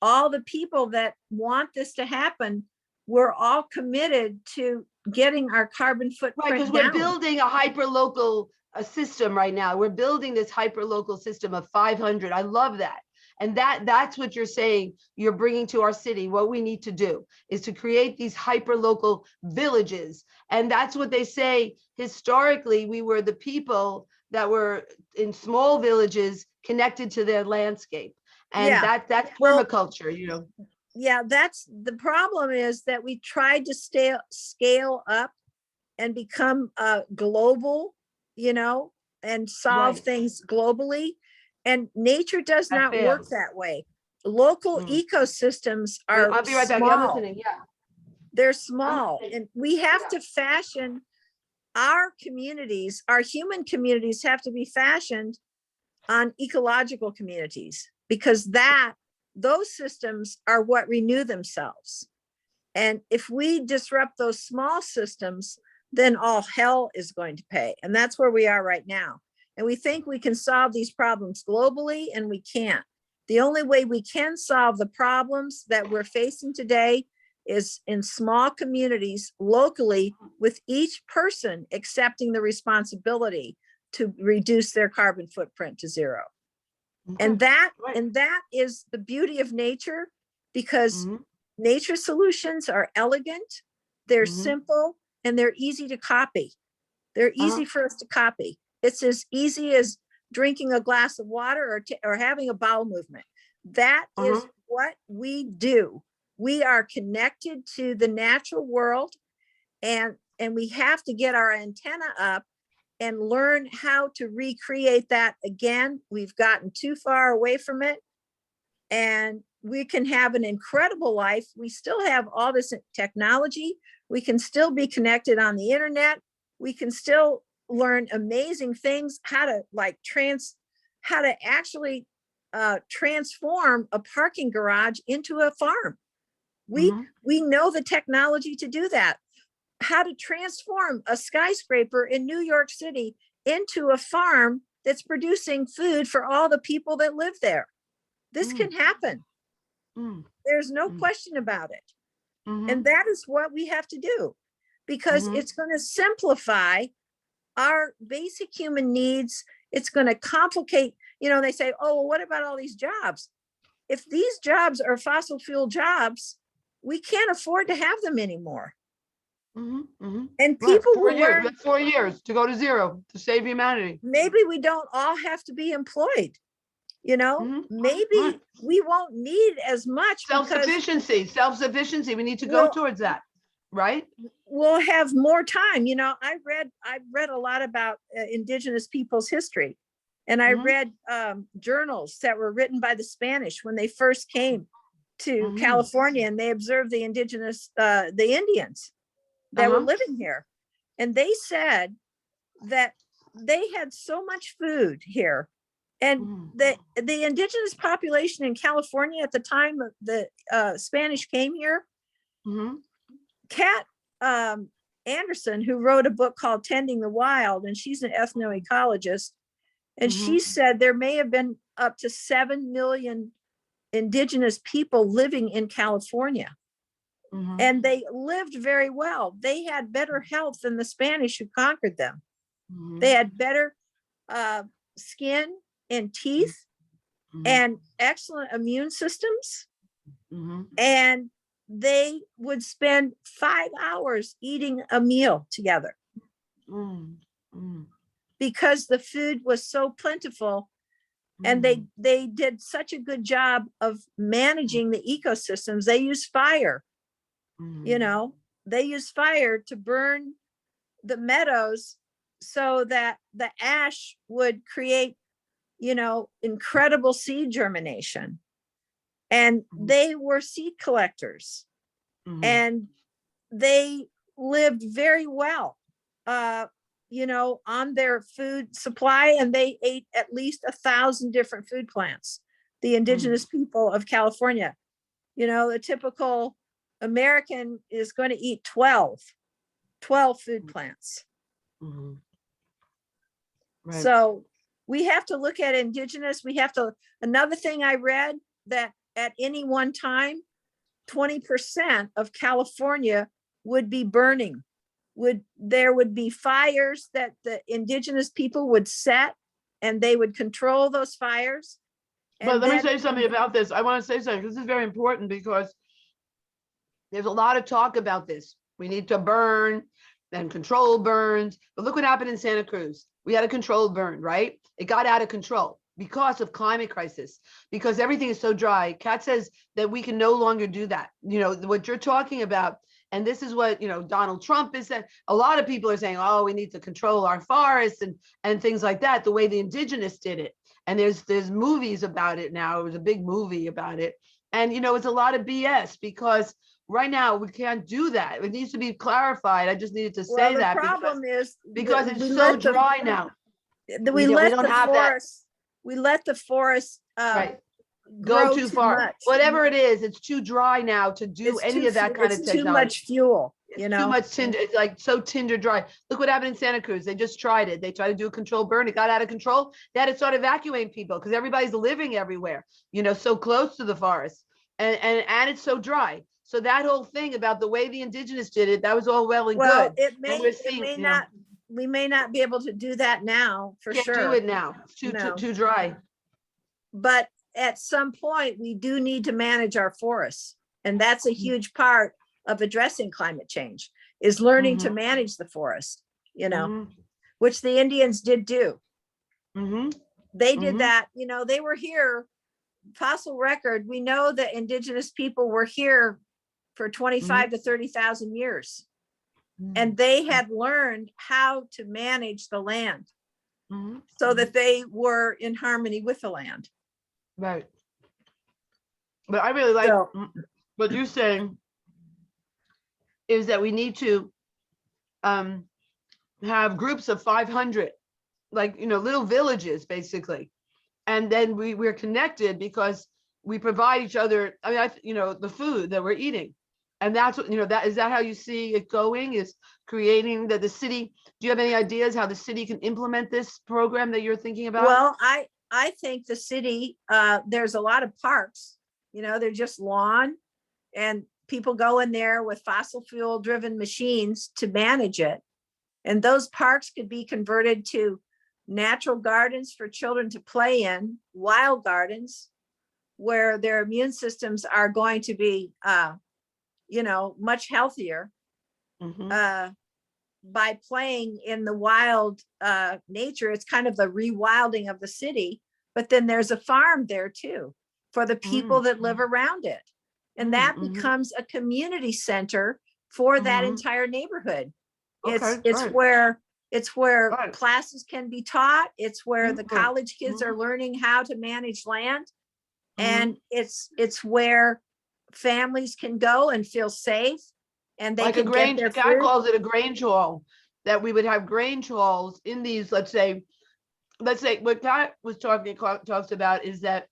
all the people that want this to happen, we're all committed to getting our carbon Right, because footprint we're down. building a hyper-local system right now. We're building this hyper-local system of 500. I love that. And that's what you're saying you're bringing to our city. What we need to do is to create these hyper-local villages. And that's what they say. Historically, we were the people that were in small villages connected to their landscape. And Yeah. that's Well, permaculture, you know. Yeah, that's the problem, is that we tried to scale up and become global, and solve Right. things globally. And nature does That not work fails. that way. Local Mm. ecosystems are I'll be right back. I'm small. listening. Yeah. They're small, listening. and we have Yeah. to fashion our communities. Our human communities have to be fashioned on ecological communities, because those systems are what renew themselves. And if we disrupt those small systems, then all hell is going to pay. And that's where we are right now. And we think we can solve these problems globally, and we can't. The only way we can solve the problems that we're facing today is in small communities locally, with each person accepting the responsibility to reduce their carbon footprint to zero. And that is the beauty of nature, because Mhm. nature solutions are elegant, they're Mhm. simple, and they're easy to copy. They're easy for us to copy. It's as easy as drinking a glass of water or having a bowel movement. That is what we do. We are connected to the natural world, and we have to get our antenna up and learn how to recreate that again. We've gotten too far away from it, and we can have an incredible life. We still have all this technology. We can still be connected on the internet. We can still learn amazing things, how to actually transform a parking garage into a farm. We know the technology to do that. How to transform a skyscraper in New York City into a farm that's producing food for all the people that live there. This can happen. There's no question about it. And that is what we have to do, because it's going to simplify our basic human needs. It's going to complicate, they say, oh, well, what about all these jobs? If these jobs are fossil fuel jobs, we can't afford to have them anymore. And people will learn. We have 4 years to go to zero, to save humanity. Maybe we don't all have to be employed. Maybe we won't need as much. Self-sufficiency. We need to go towards that, right? We'll have more time. I've read a lot about indigenous people's history, and I read journals that were written by the Spanish when they first came to California, and they observed the Indians that were living here. And they said that they had so much food here. And the indigenous population in California at the time the Spanish came here, Kat Anderson, who wrote a book called Tending the Wild, and she's an ethnoecologist, and she said there may have been up to 7 million indigenous people living in California. And they lived very well. They had better health than the Spanish who conquered them. They had better skin and teeth and excellent immune systems. And they would spend 5 hours eating a meal together because the food was so plentiful. And they did such a good job of managing the ecosystems. They used fire. They use fire to burn the meadows so that the ash would create, incredible seed germination. And they were seed collectors, and they lived very well. on their food supply, and they ate at least 1,000 different food plants. The indigenous people of California, the typical American is going to eat 12 food plants. Mhm. Right. So we have to look at indigenous. Another thing I read, that at any one time, 20% of California would be burning. There would be fires that the indigenous people would set, and they would control those fires. But let me then- say something about this. I want to say something. This is very important because there's a lot of talk about this. We need to burn and control burns. But look what happened in Santa Cruz. We had a controlled burn, right? It got out of control because of climate crisis, because everything is so dry. Kat says that we can no longer do that. What you're talking about, and this is what, Donald Trump is saying. A lot of people are saying, oh, we need to control our forests and things like that, the way the indigenous did it. And there's movies about it now. It was a big movie about it. And, it's a lot of BS, because right now we can't do that. It needs to be clarified. I just needed to say the that problem is because that it's so dry now. we let don't the have that. forest, we let the forest Right. grow Go too far. much. Whatever it is, it's too dry now to do It's any too of that fu- kind of it's technology. too much fuel, It's too much tinder. It's like so tinder dry. Look what happened in Santa Cruz. They just tried it. They tried to do a controlled burn. It got out of control. They had to start evacuating people because everybody's living everywhere, so close to the forest. And it's so dry. So that whole thing about the way the indigenous did it, that was all well and Well, good. we may not be able to do that now, for Can't sure. do it now. It's too dry. But at some point, we do need to manage our forests. And that's a huge part of addressing climate change, is learning to manage the forest, which the Indians did do. They did that, they were here, fossil record. We know that indigenous people were here for 25 to 30,000 years. And they had learned how to manage the land so that they were in harmony with the land. Right. But I really like what you're saying, is that we need to have groups of 500, like, little villages, basically. And then we're connected because we provide each other, the food that we're eating. And that's what, is that how you see it going, is creating the city? Do you have any ideas how the city can implement this program that you're thinking about? Well, I think the city, there's a lot of parks, they're just lawn, and people go in there with fossil fuel driven machines to manage it. And those parks could be converted to natural gardens for children to play in, wild gardens, where their immune systems are going to be, much healthier by playing in the wild nature. It's kind of the rewilding of the city, but then there's a farm there too for the people that live around it. And that becomes a community center for that entire neighborhood. It's where classes can be taught. It's where the college kids are learning how to manage land. And it's where families can go and feel safe, and they like can a grange. get their God food. calls it a grange hall, that we would have grange halls in these, let's say what God talks about is that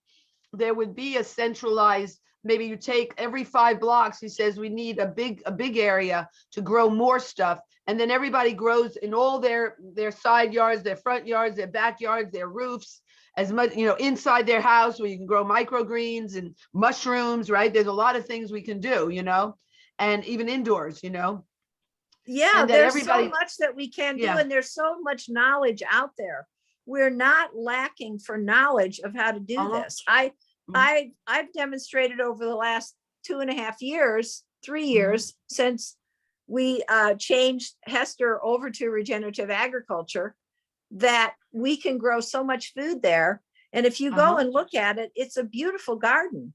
there would be a centralized, maybe you take every 5 blocks, he says we need a big area to grow more stuff. And then everybody grows in all their side yards, their front yards, their backyards, their roofs, as much, inside their house, where you can grow microgreens and mushrooms, right? There's a lot of things we can do, and even indoors, Yeah, and there's so much that we can do, and there's so much knowledge out there. We're not lacking for knowledge of how to do this. I've demonstrated over the last 2.5 years, 3 years, since we changed Hester over to regenerative agriculture, that we can grow so much food there. And if you go and look at it, it's a beautiful garden.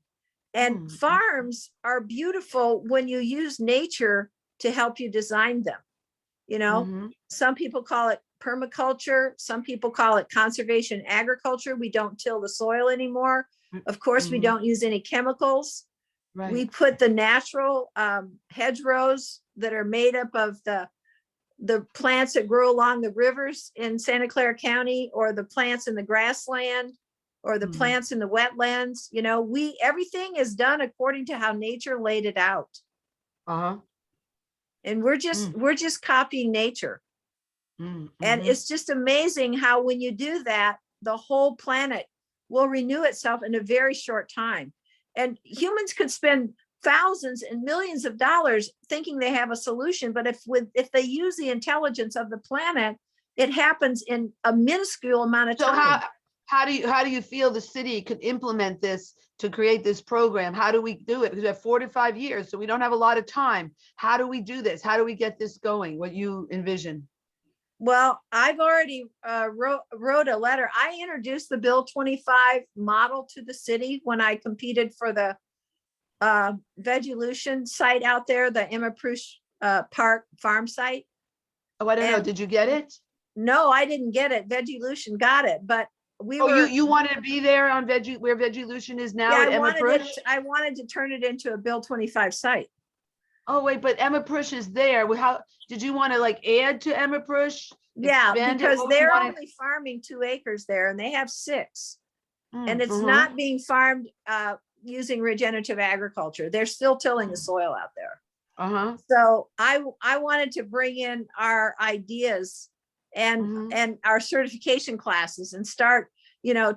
And farms are beautiful when you use nature to help you design them. Some people call it permaculture. Some people call it conservation agriculture. We don't till the soil anymore. Of course, we don't use any chemicals. Right. We put the natural hedgerows that are made up of the the plants that grow along the rivers in Santa Clara County, or the plants in the grassland, or the Mhm. plants in the wetlands. You know, everything is done according to how nature laid it out. Uh-huh. And we're just copying nature. Mm, And mhm. it's just amazing how when you do that, the whole planet will renew itself in a very short time. And humans could spend thousands and millions of dollars thinking they have a solution, but if they use the intelligence of the planet, it happens in a minuscule amount of So time. how do you feel the city could implement this to create this program? How do we do it? Because we have 4 to 5 years, so we don't have a lot of time. How do we do this? How do we get this going? What you envision? Well, I've already wrote a letter. I introduced the Bill 25 model to the city when I competed for the Vegelution site out there, the Emma Prush Park farm site. Oh, I don't know. And- Did you get it? No, I didn't get it. Vegelution got it, but we Oh, were. you wanted to be there on where Vegelution is now Yeah, at Emma Prush? I wanted to turn it into a Bill 25 site. Oh, wait, but Emma Prush is there. How did you want to like add to Emma Prush? Yeah, Expand it? because What do you they're wanna- only farming 2 acres there and they have 6. And Mm, it's mhm. not being farmed using regenerative agriculture. They're still tilling the soil out there. Uh-huh. So I wanted to bring in our ideas Mhm. and our certification classes and start,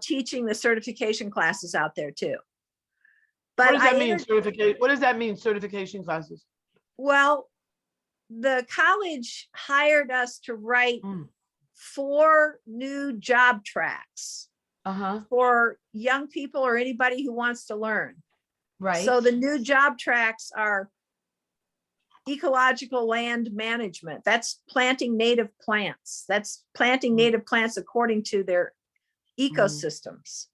teaching the certification classes out there too. What But does that mean, certification? What does that mean, certification classes? well, the college hired us to write Mm. 4 new job tracks Uh-huh. for young people or anybody who wants to learn. Right. So the new job tracks are ecological land management. That's planting native plants. That's planting native plants according to their ecosystems.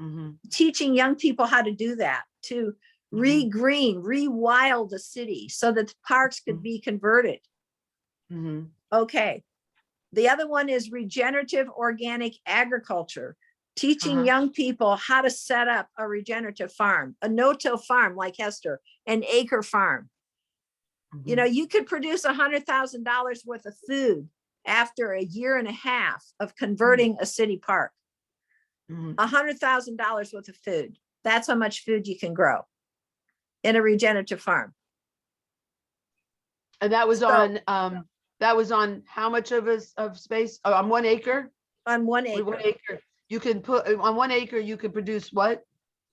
Mhm. Teaching young people how to do that, to re-green, re-wild the city so that the parks could be converted. Mhm. Okay. The other one is regenerative organic agriculture, teaching Uh-huh. young people how to set up a regenerative farm, a no-till farm like Hester, an acre farm. You know, you could produce $100,000 worth of food after a year and a half of converting a city park. Mhm. $100,000 worth of food. That's how much food you can grow in a regenerative farm. And that was So- on how much of space? Oh, on 1 acre? On 1 With acre, 1 acre. You can put on 1 acre, you could produce what?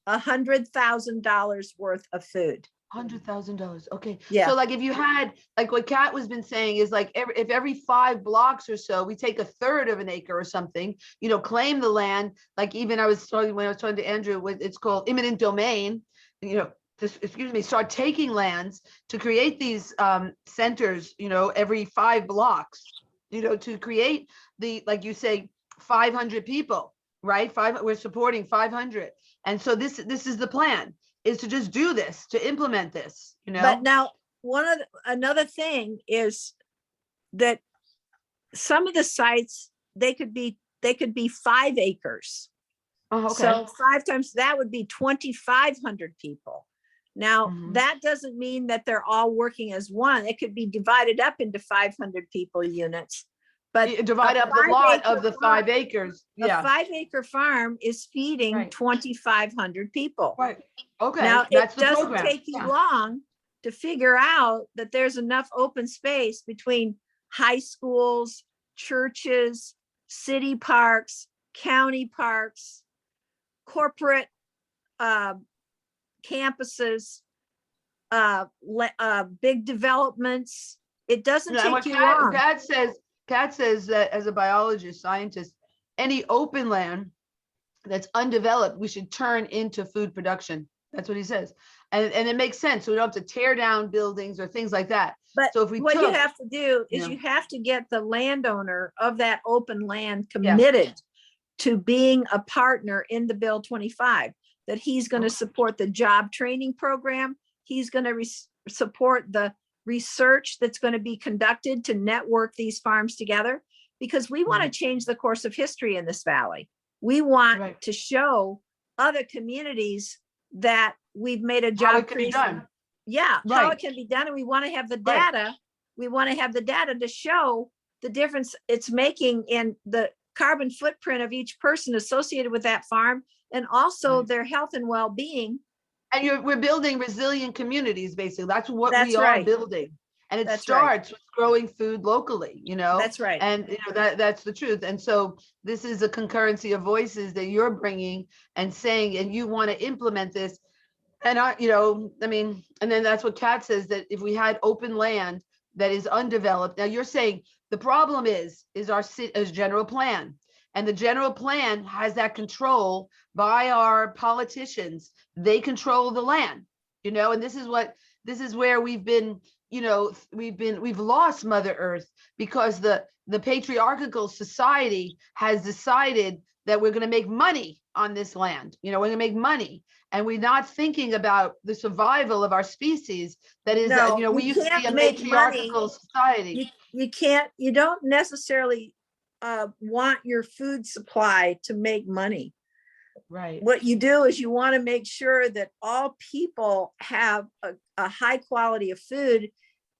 $100,000 worth of food. $100,000. Okay. Yeah. So like if you had, like what Kat was been saying is like if every 5 blocks or so, we take a third of an acre or something, claim the land, like even when I was talking to Andrew, it's called eminent domain, start taking lands to create these centers, every 5 blocks, to create like you say, 500 people, right? We're supporting 500. And so this is the plan, is to just do this, to implement this, But now another thing is that some of the sites, they could be 5 acres. Oh, okay. So 5 times that would be 2,500 people. Now, Mhm. that doesn't mean that they're all working as one. It could be divided up into 500 people units. But Divide a up the lot 5 of the acre 5 farm- acres. A Yeah. 5-acre farm is feeding Right. 2,500 people. Right. Okay. Now, That's it the doesn't program. take you Yeah. long to figure out that there's enough open space between high schools, churches, city parks, county parks, corporate campuses, big developments. It doesn't And what take you long. Kat says that as a biologist, scientist, any open land that's undeveloped, we should turn into food production. That's what he says. And it makes sense. So we don't have to tear down buildings or things like that. But So if we what you took- have to do is Yeah. you have to get the landowner of that open land committed to being a partner in the Bill 25, that he's going to Okay. support the job training program. He's going to support the research that's going to be conducted to network these farms together, because we want to change the course of history in this valley. We want Right. to show other communities that we've made a How job it can be creation. done. Yeah, how Right. it can be done. And we want to have the Right. data we want to have the data to show the difference it's making in the carbon footprint of each person associated with that farm, and also Right. their health and well-being. And we're building resilient communities, basically. That's what That's we are right. building. And it That's right. starts with growing food locally, That's right. and that's the truth. And so this is a concurrency of voices that you're bringing and saying, and you want to implement this. And I mean, and then that's what Kat says, that if we had open land that is undeveloped, now you're saying the problem is our general plan. And the general plan has that control by our politicians. They control the land, and this is where we've been, we've lost Mother Earth, because the patriarchal society has decided that we're going to make money on this land. We're going to make money, and we're not thinking about the survival of our species. That is, No, we you used to be a can't make matriarchal society. You don't necessarily want your food supply to make money. Right. What you do is you want to make sure that all people have a high quality of food,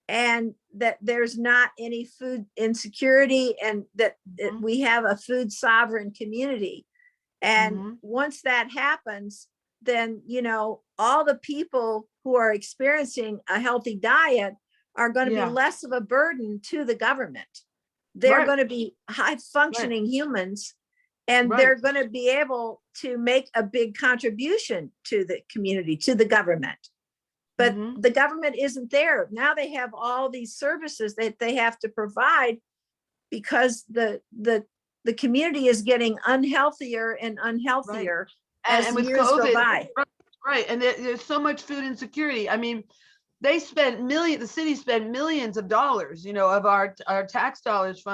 and that there's not any food insecurity, and that we have a food sovereign community. And once that happens, then, all the people who are experiencing a healthy diet are going to be less of a burden to the government. They're going to be high functioning humans, and they're going to be able to make a big contribution to the community, to the government. But the government isn't there. Now they have all these services that they have to provide, because the community is getting unhealthier and unhealthier as and with years COVID, go by. Right. And there's so much food insecurity. I mean, the city spent millions of dollars, of our tax dollars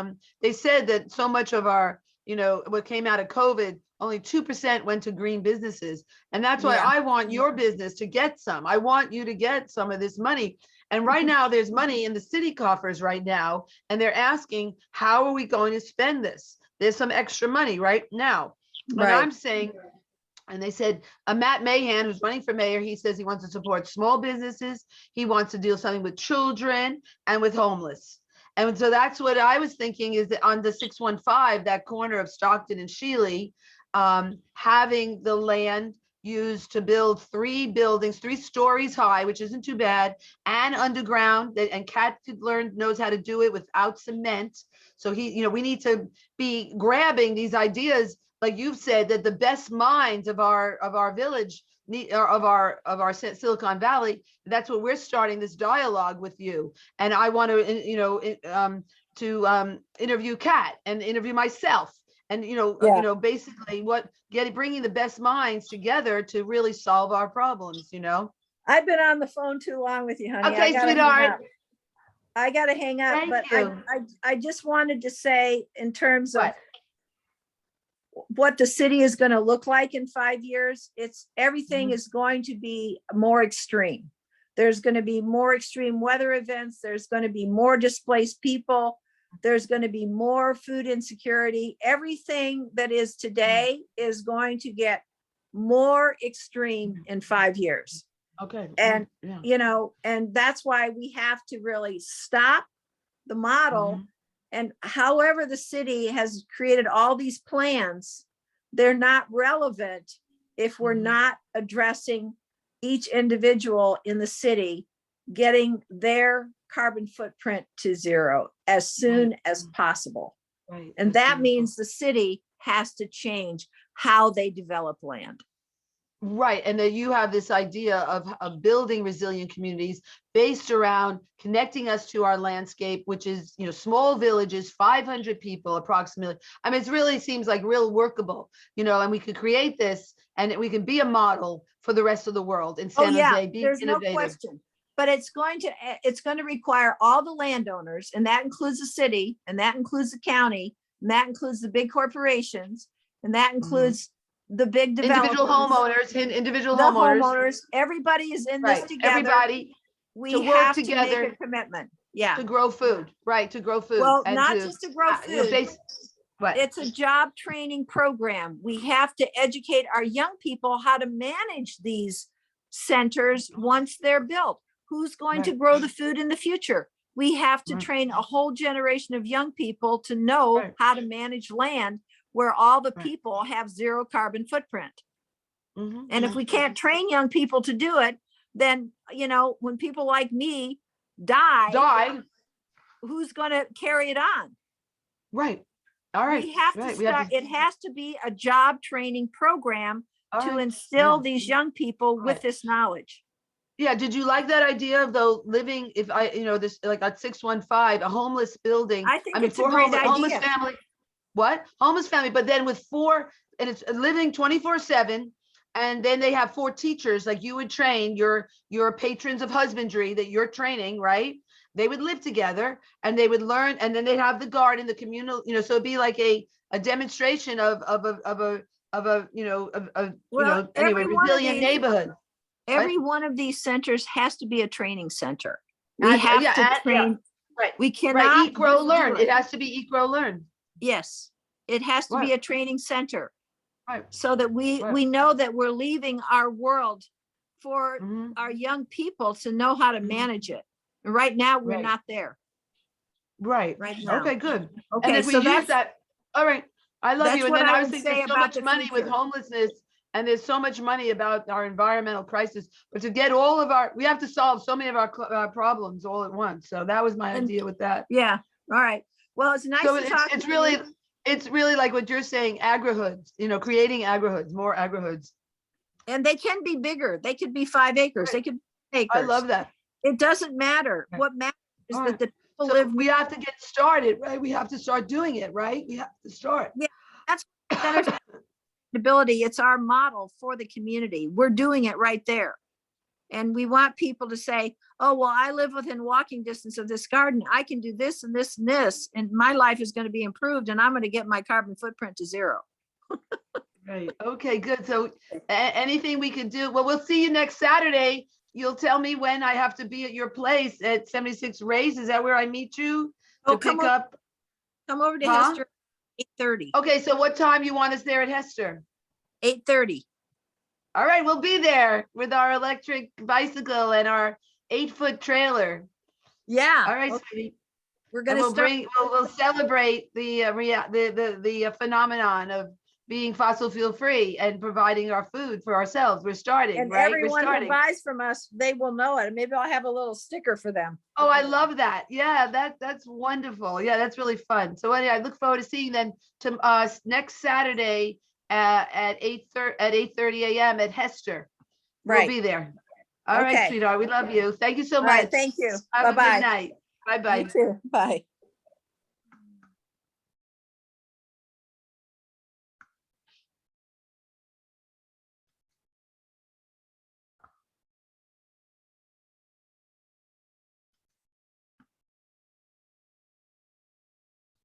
they said that so much of our, what came out of COVID, only 2% went to green businesses. And that's why I want your business to get some. I want you to get some of this money. And right now there's money in the city coffers right now, and they're asking, how are we going to spend this? There's some extra money right now. And I'm saying, and they said, Matt Mahan, who's running for mayor, he says he wants to support small businesses. He wants to do something with children and with homeless. And so that's what I was thinking, is that on the 615, that corner of Stockton and Shealy, having the land used to build 3 buildings, 3 stories high, which isn't too bad, and underground, and Kat knows how to do it without cement. So we need to be grabbing these ideas, like you've said, that the best minds of our village of our Silicon Valley. That's what we're starting this dialogue with you. And I want to interview Kat and interview myself, and basically bringing the best minds together to really solve our problems. I've been on the phone too long with you, honey. Okay, sweetheart. I gotta hang up. Thank But you. I just wanted to say, in terms of what the city is going to look like in 5 years, everything is going to be more extreme. There's going to be more extreme weather events. There's going to be more displaced people. There's going to be more food insecurity. Everything that is today is going to get more extreme in 5 years. Okay. And, and that's why we have to really stop the model. And however the city has created all these plans, they're not relevant if we're not addressing each individual in the city, getting their carbon footprint to zero as soon as possible. Right. And that means the city has to change how they develop land. Right. And then you have this idea of building resilient communities based around connecting us to our landscape, which is, small villages, 500 people approximately. I mean, it really seems like real workable, and we could create this, and we can be a model for the rest of the world in San Jose. Be There's innovative. no question. But it's going to require all the landowners, and that includes the city, and that includes the county, and that includes the big corporations, and that includes the big developers, individual homeowners. Everybody is in this together. Everybody we to have work to together, make a commitment. Yeah. To grow food, right? To grow food. Well, and not just to grow food. It's a job training program. We have to educate our young people how to manage these centers once they're built. Who's going to grow the food in the future? We have to Right. train a whole generation of young people to know Right. how to manage land where all the Right. people have zero carbon footprint. Mhm, And if mhm. we can't train young people to do it, then, when people like me die, who's going to carry it on? Right. All right. We have to Right. We have start, to, it has to be a job training program all to right. instill Yeah. these young people with Right. this knowledge. Yeah, did you like that idea of though living, if I, this like at 615, a homeless building? I think I mean, it's a for great homeless idea. family, what? Homeless family, but then with four, and it's living 24/7. And then they have four teachers, like you would train your patrons of husbandry that you're training, right? They would live together and they would learn, and then they'd have the garden, the communal, so it'd be like a demonstration Well, anyway, resilient neighborhood. every one of these centers has to be a training center. We And, have yeah, to and- yeah, train. right, We right. cannot Eat, grow, just do learn. it. It has to be eat, grow, learn. Yes, it has to be Right. a training center Right. so that we Right. know that we're leaving our world for Mhm. our young people to know how to Mhm. manage it. And right now, we're Right. not there. Right. Right now. Okay, good. And Okay, if we so use that, all right. I love that's you. And what then I I was would thinking say there's so about much the money with future. homelessness, and there's so much money about our environmental crisis, but to get all of we have to solve so many of our problems all at once. So that was my And- idea with that. Yeah, all right. Well, it's nice So to talk it's to really, you. it's really like what you're saying, agrihoods, creating agrihoods, more agrihoods. And they can be bigger. They could be 5 acres. They Right. could be 10 I acres. love that. It doesn't matter. Right. What matters is All that right. the people So live. we have to get started, right? We have to start doing it, right? We have to start. Yeah, that's center sustainability. It's our model for the community. We're doing it right there. And we want people to say, oh, well, I live within walking distance of this garden. I can do this and this and this, and my life is going to be improved and I'm going to get my carbon footprint to zero. Right. Okay, good. So anything we can do, well, we'll see you next Saturday. You'll tell me when I have to be at your place at 76 Rays. Is that where I meet you to Oh, pick up? Come over to Huh? Hester, 8:30. Okay, so what time you want us there at Hester? 8:30. All right, we'll be there with our electric bicycle and our 8-foot trailer. Yeah. All right, okay. sweetie. We're And going to start. we'll celebrate the phenomenon of being fossil fuel free and providing our food for ourselves. We're starting, And right? We're everyone who starting. buys from us, they will know it. Maybe I'll have a little sticker for them. Oh, I love that. Yeah, that's wonderful. Yeah, that's really fun. So anyway, I look forward to seeing them to next Saturday at 8:30 a.m. at Hester. We'll Right. be there. All right, Okay. sweetheart. We love you. Thank you so All much. right. Thank you. Have a Bye-bye. good night. Bye-bye. You too. Bye.